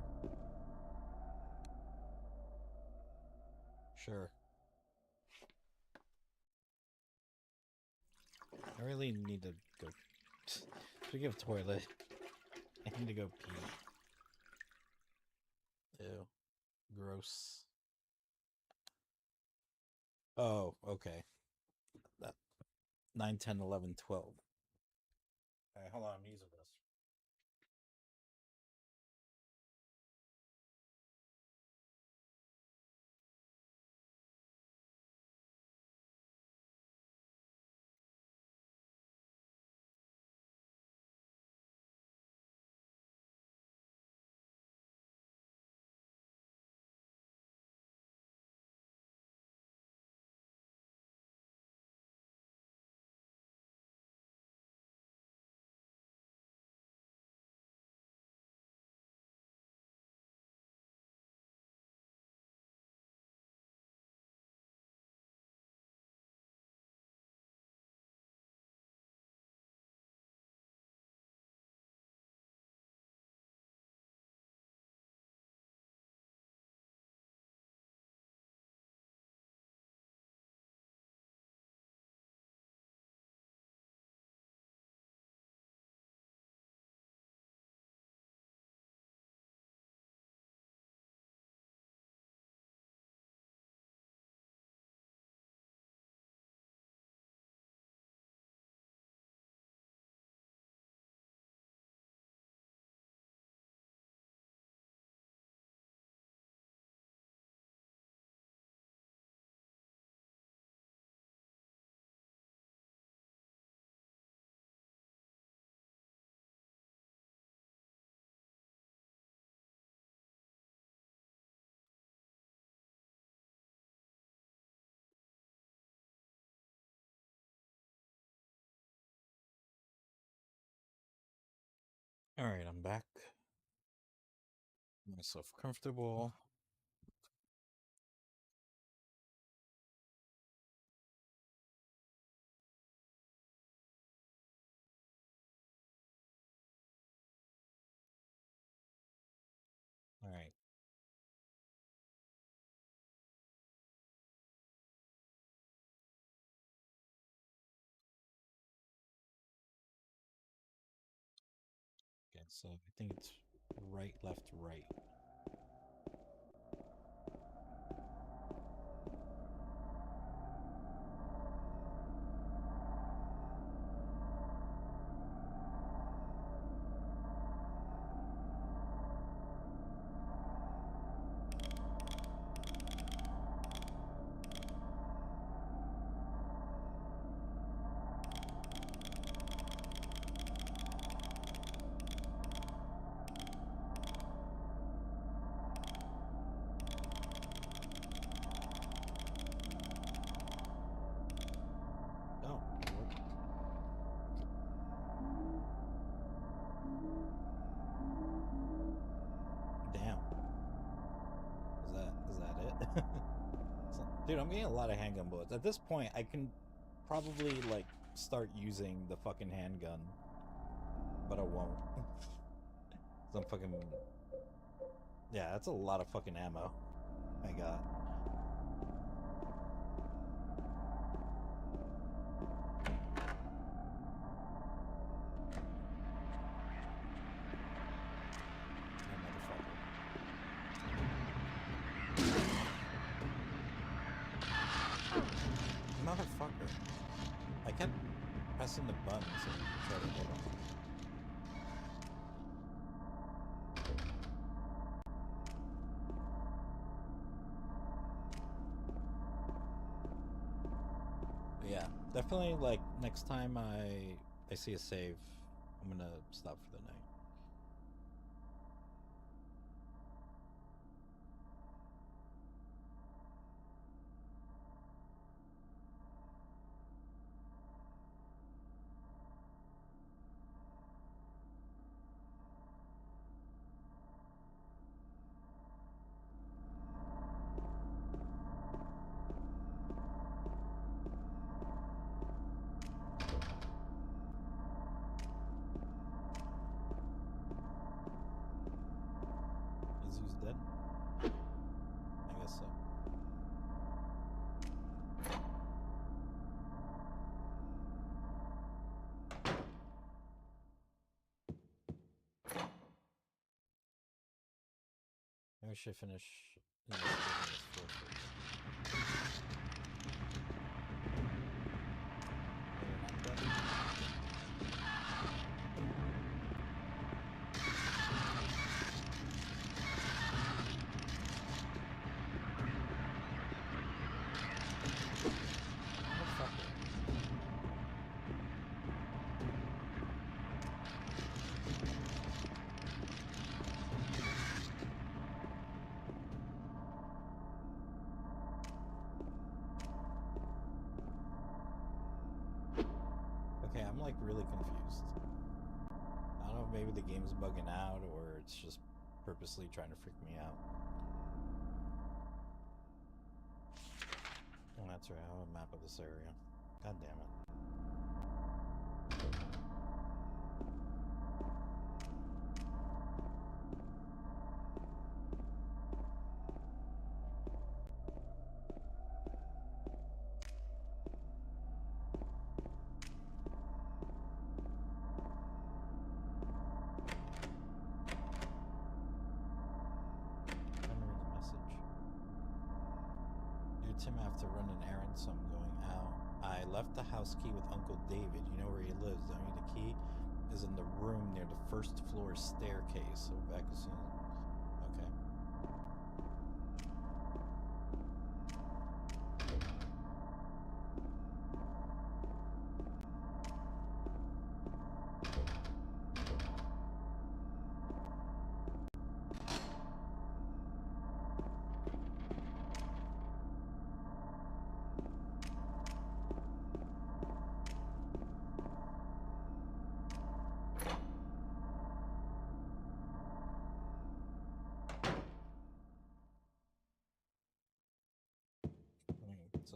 Sure. I really need to go. Speaking of toilet, I need to go pee. Ew. Gross. Oh, okay. That 9, 10, 11, 12. Alright, hold on, I'm using this. All right, I'm back. Make myself comfortable. All right. Okay, so I think it's right, left, right. Oh, what? Damn. Is that it? Dude, I'm getting a lot of handgun bullets. At this point, I can probably like start using the fucking handgun, but I won't. 'Cause I'm fucking. Yeah, that's a lot of fucking ammo I got. Motherfucker. I kept pressing the buttons and trying to hit him. But yeah, definitely like next time I see a save, I'm gonna stop for the night. Izu's dead? I guess so. Maybe I should finish investigating this floor first. Maybe not dead? Motherfucker. Okay, I'm like really confused. I don't know if maybe the game's bugging out or it's just purposely trying to freak me out. Oh, that's right. I have a map of this area. God damn it. Trying to read the message. Dear Tim, I have to run an errand, so I'm going out. I left the house key with Uncle David. You know where he lives, don't you? The key is in the room near the first floor staircase. So back as soon as... Okay.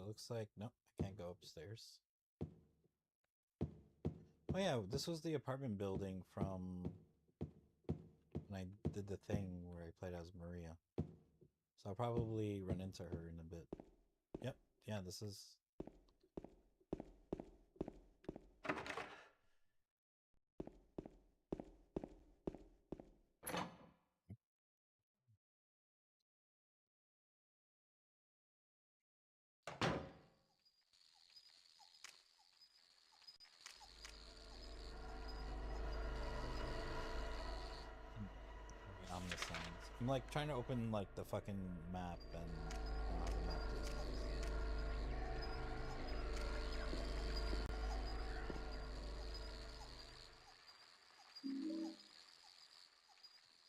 it looks like nope, I can't go upstairs. Oh yeah, this was the apartment building from when I did the thing where I played as Maria. So I'll probably run into her in a bit. Yep, yeah, this is. Ominous sounds. I'm like trying to open like the fucking map and I don't have a map to open.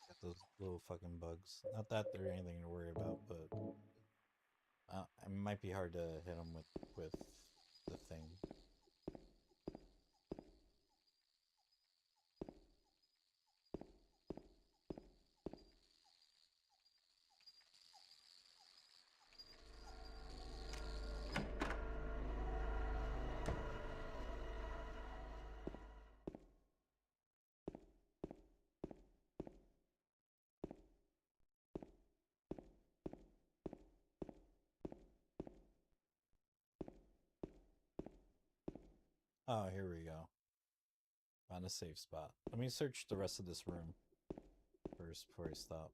Got those little fucking bugs. Not that they're anything to worry about, but it might be hard to hit them with the thing. Oh, here we go. Found a safe spot. Let me search the rest of this room first before I stop.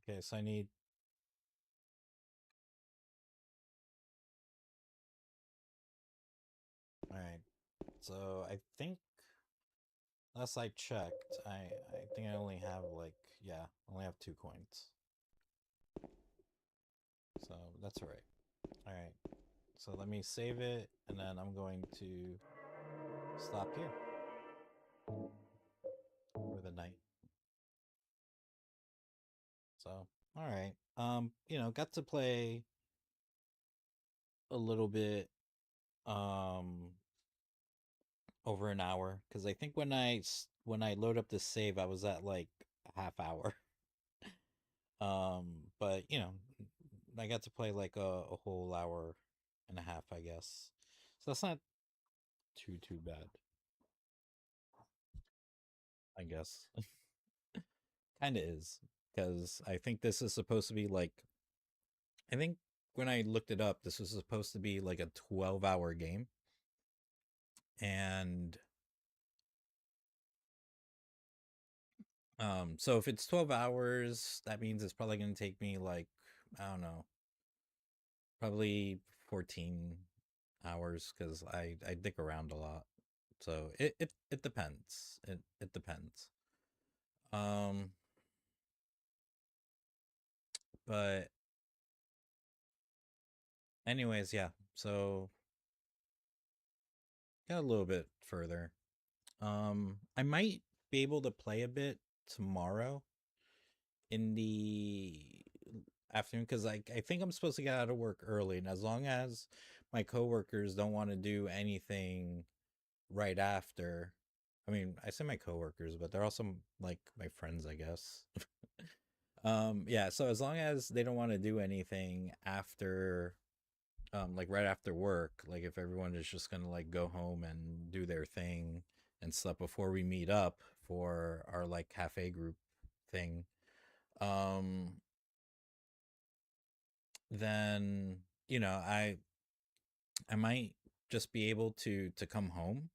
Okay, so I need. Alright. So I think last I checked, I think I only have like yeah, I only have 2 coins. So that's alright. Alright. So let me save it and then I'm going to stop here for the night. So alright. You know, got to play a little bit over an hour because I think when I load up the save I was at like a half hour. But you know, I got to play like a whole hour and a half, I guess. So that's not too bad. I guess. Kind of is because I think this is supposed to be like I think when I looked it up this was supposed to be like a 12-hour game. And so if it's 12 hours, that means it's probably going to take me like I don't know, probably 14 hours because I dick around a lot. So it depends. It depends. Um but anyways, yeah. So got a little bit further. I might be able to play a bit tomorrow in the afternoon because I think I'm supposed to get out of work early, and as long as my coworkers don't want to do anything right after, I mean, I say my coworkers, but they're also like my friends, I guess. Yeah, so as long as they don't want to do anything after like right after work, like if everyone is just gonna like go home and do their thing and stuff before we meet up for our like cafe group thing, um then you know I might just be able to come home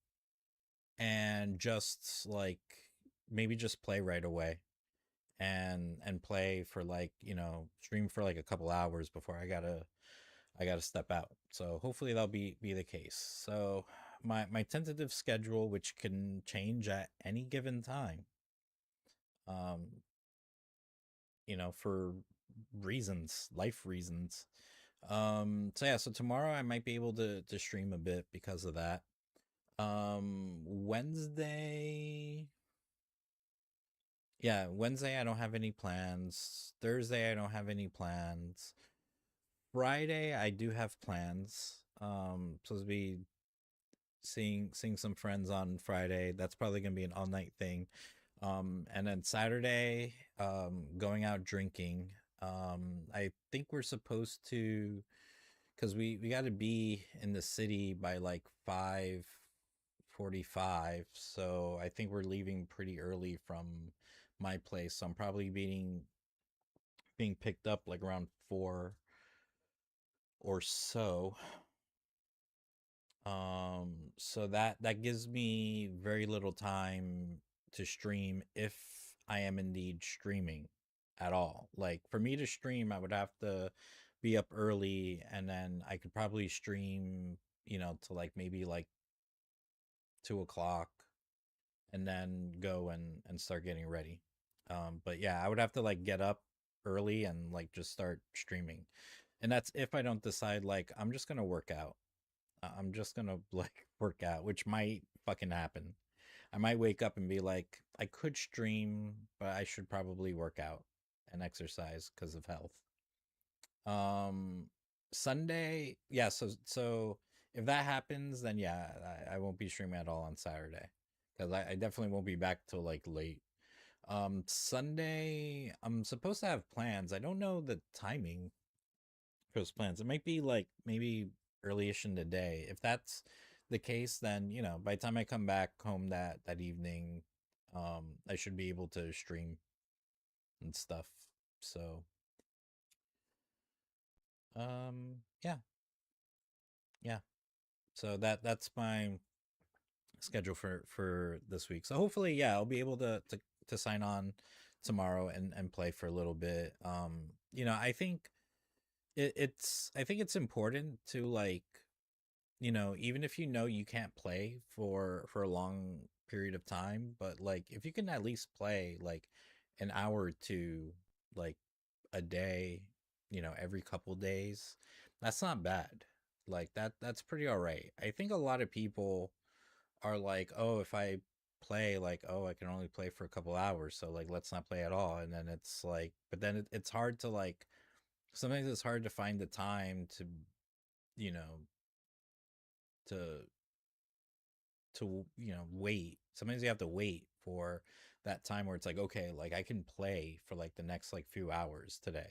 and just like maybe just play right away and play for like you know stream for like a couple hours before I gotta step out. So hopefully that'll be the case. So my tentative schedule, which can change at any given time, um, you know, for reasons, life reasons, So yeah, so tomorrow I might be able to stream a bit because of that. Wednesday, yeah, Wednesday I don't have any plans. Thursday I don't have any plans. Friday I do have plans. Supposed to be seeing some friends on Friday. That's probably gonna be an all night thing. And then Saturday, going out drinking. I think we're supposed to, because we got to be in the city by like 5:45. So I think we're leaving pretty early from my place. So I'm probably being picked up like around 4 or so. So that gives me very little time to stream if I am indeed streaming at all. Like for me to stream, I would have to be up early, and then I could probably stream, to like maybe like 2 o'clock, and then go and start getting ready. But yeah, I would have to like get up early and like just start streaming. And that's if I don't decide like I'm just gonna work out. I'm just gonna like work out, which might fucking happen. I might wake up and be like, I could stream, but I should probably work out and exercise because of health. Um, Sunday, yeah. So if that happens, then yeah, I won't be streaming at all on Saturday because I definitely won't be back till like late. Sunday, I'm supposed to have plans. I don't know the timing for those plans. It might be like maybe early-ish in the day. If that's the case, then by the time I come back home that evening, I should be able to stream and stuff. So, yeah, yeah. So that's my schedule for this week. So hopefully, yeah, I'll be able to sign on tomorrow and play for a little bit. I think I think it's important to like, even if you can't play for a long period of time, but like if you can at least play like an hour or two, like a day, every couple days, that's not bad. Like that's pretty all right. I think a lot of people are like, oh, if I play, like, oh, I can only play for a couple hours, so like let's not play at all. And then it's like, but then it's hard to like, sometimes it's hard to find the time to, you know to wait. Sometimes you have to wait for that time where it's like, okay, like I can play for like the next like few hours today.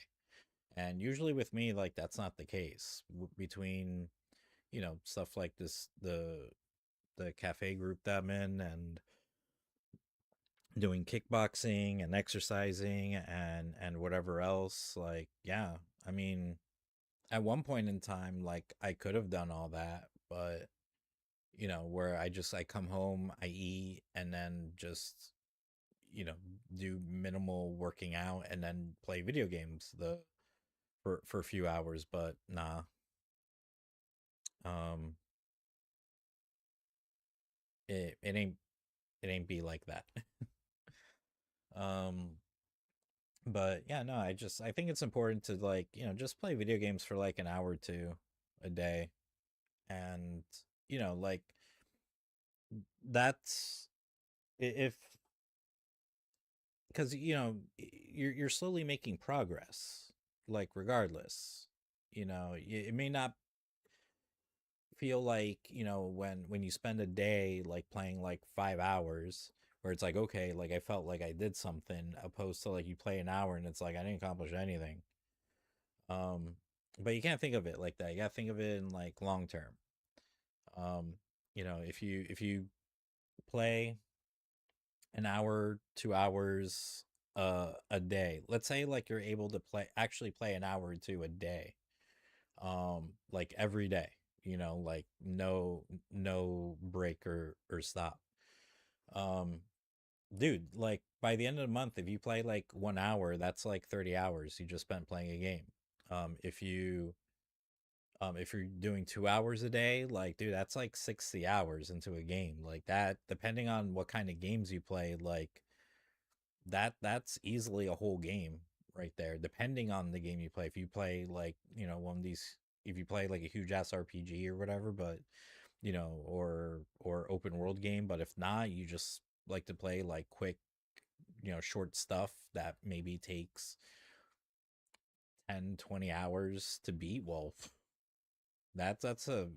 And usually with me, like that's not the case. Between stuff like this, the cafe group that I'm in, and doing kickboxing and exercising and whatever else, like, yeah, I mean, at one point in time, like I could have done all that, but where I come home, I eat, and then just do minimal working out, and then play video games for a few hours. But nah, um it ain't be like that. um but yeah, no, I think it's important to like just play video games for like an hour or two a day. And like that's if because you're slowly making progress, like regardless. It may not feel like when you spend a day like playing like 5 hours, where it's like, okay, like I felt like I did something, opposed to like you play an hour and it's like I didn't accomplish anything. um but you can't think of it like that. You gotta think of it in like long term. If you play an hour, 2 hours a day, let's say like you're able to actually play an hour or two a day, like every day, like no break or stop. um Dude, like by the end of the month, if you play like 1 hour, that's like 30 hours you just spent playing a game. If you're doing 2 hours a day, like, dude, that's like 60 hours into a game. Like that, depending on what kind of games you play, like that's easily a whole game right there, depending on the game you play. If you play like, one of these if you play like a huge ass RPG or whatever, but you know, or open world game. But if not, you just like to play like quick, you know, short stuff that maybe takes 10, 20 hours to beat. Well, that's a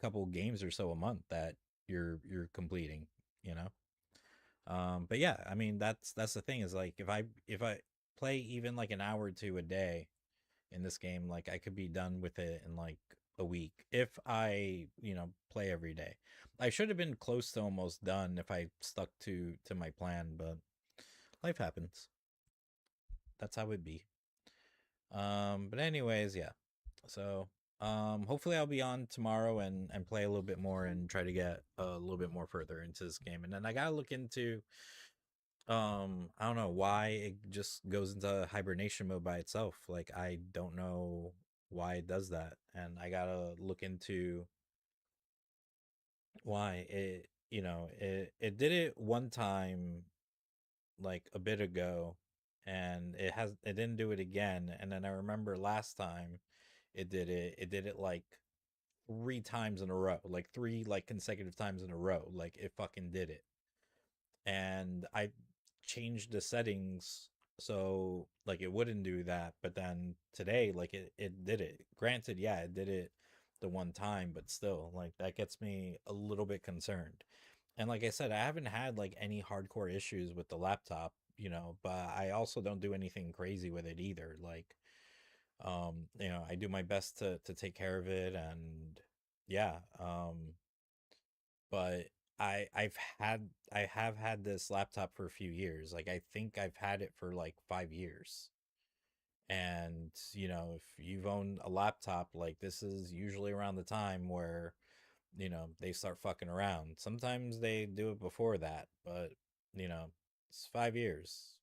couple games or so a month that you're completing, you know. But yeah, I mean that's the thing is like if I play even like an hour or two a day in this game, like I could be done with it in like a week if I, you know, play every day. I should have been close to almost done if I stuck to my plan, but life happens. That's how it be. But anyways, yeah. So, hopefully I'll be on tomorrow and play a little bit more and try to get a little bit more further into this game. And then I gotta look into I don't know why it just goes into hibernation mode by itself. Like I don't know why it does that, and I gotta look into why it, you know, it did it one time like a bit ago, and it didn't do it again. And then I remember last time it did it like three times in a row, like three like consecutive times in a row. Like it fucking did it. And I changed the settings so like it wouldn't do that, but then today like it did it. Granted, yeah, it did it the one time, but still like that gets me a little bit concerned. And like I said, I haven't had like any hardcore issues with the laptop, you know, but I also don't do anything crazy with it either. Like you know, I do my best to take care of it, and yeah, but I have had this laptop for a few years. Like I think I've had it for like 5 years. And you know, if you've owned a laptop, like this is usually around the time where, you know, they start fucking around. Sometimes they do it before that, but you know, it's 5 years.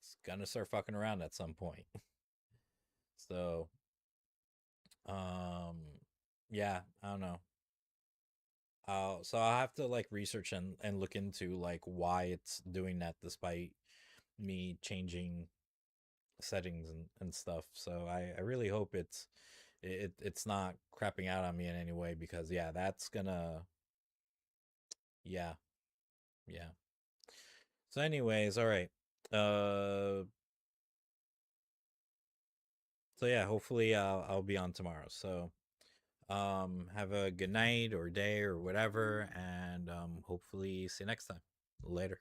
It's gonna start fucking around at some point. So, um, yeah, I don't know. So I'll have to like research and look into like why it's doing that despite me changing settings and stuff. So I really hope it's not crapping out on me in any way, because yeah, that's gonna, yeah, yeah. So anyways, all right. Uh so yeah, hopefully I'll be on tomorrow. So have a good night or day or whatever, and hopefully see you next time. Later.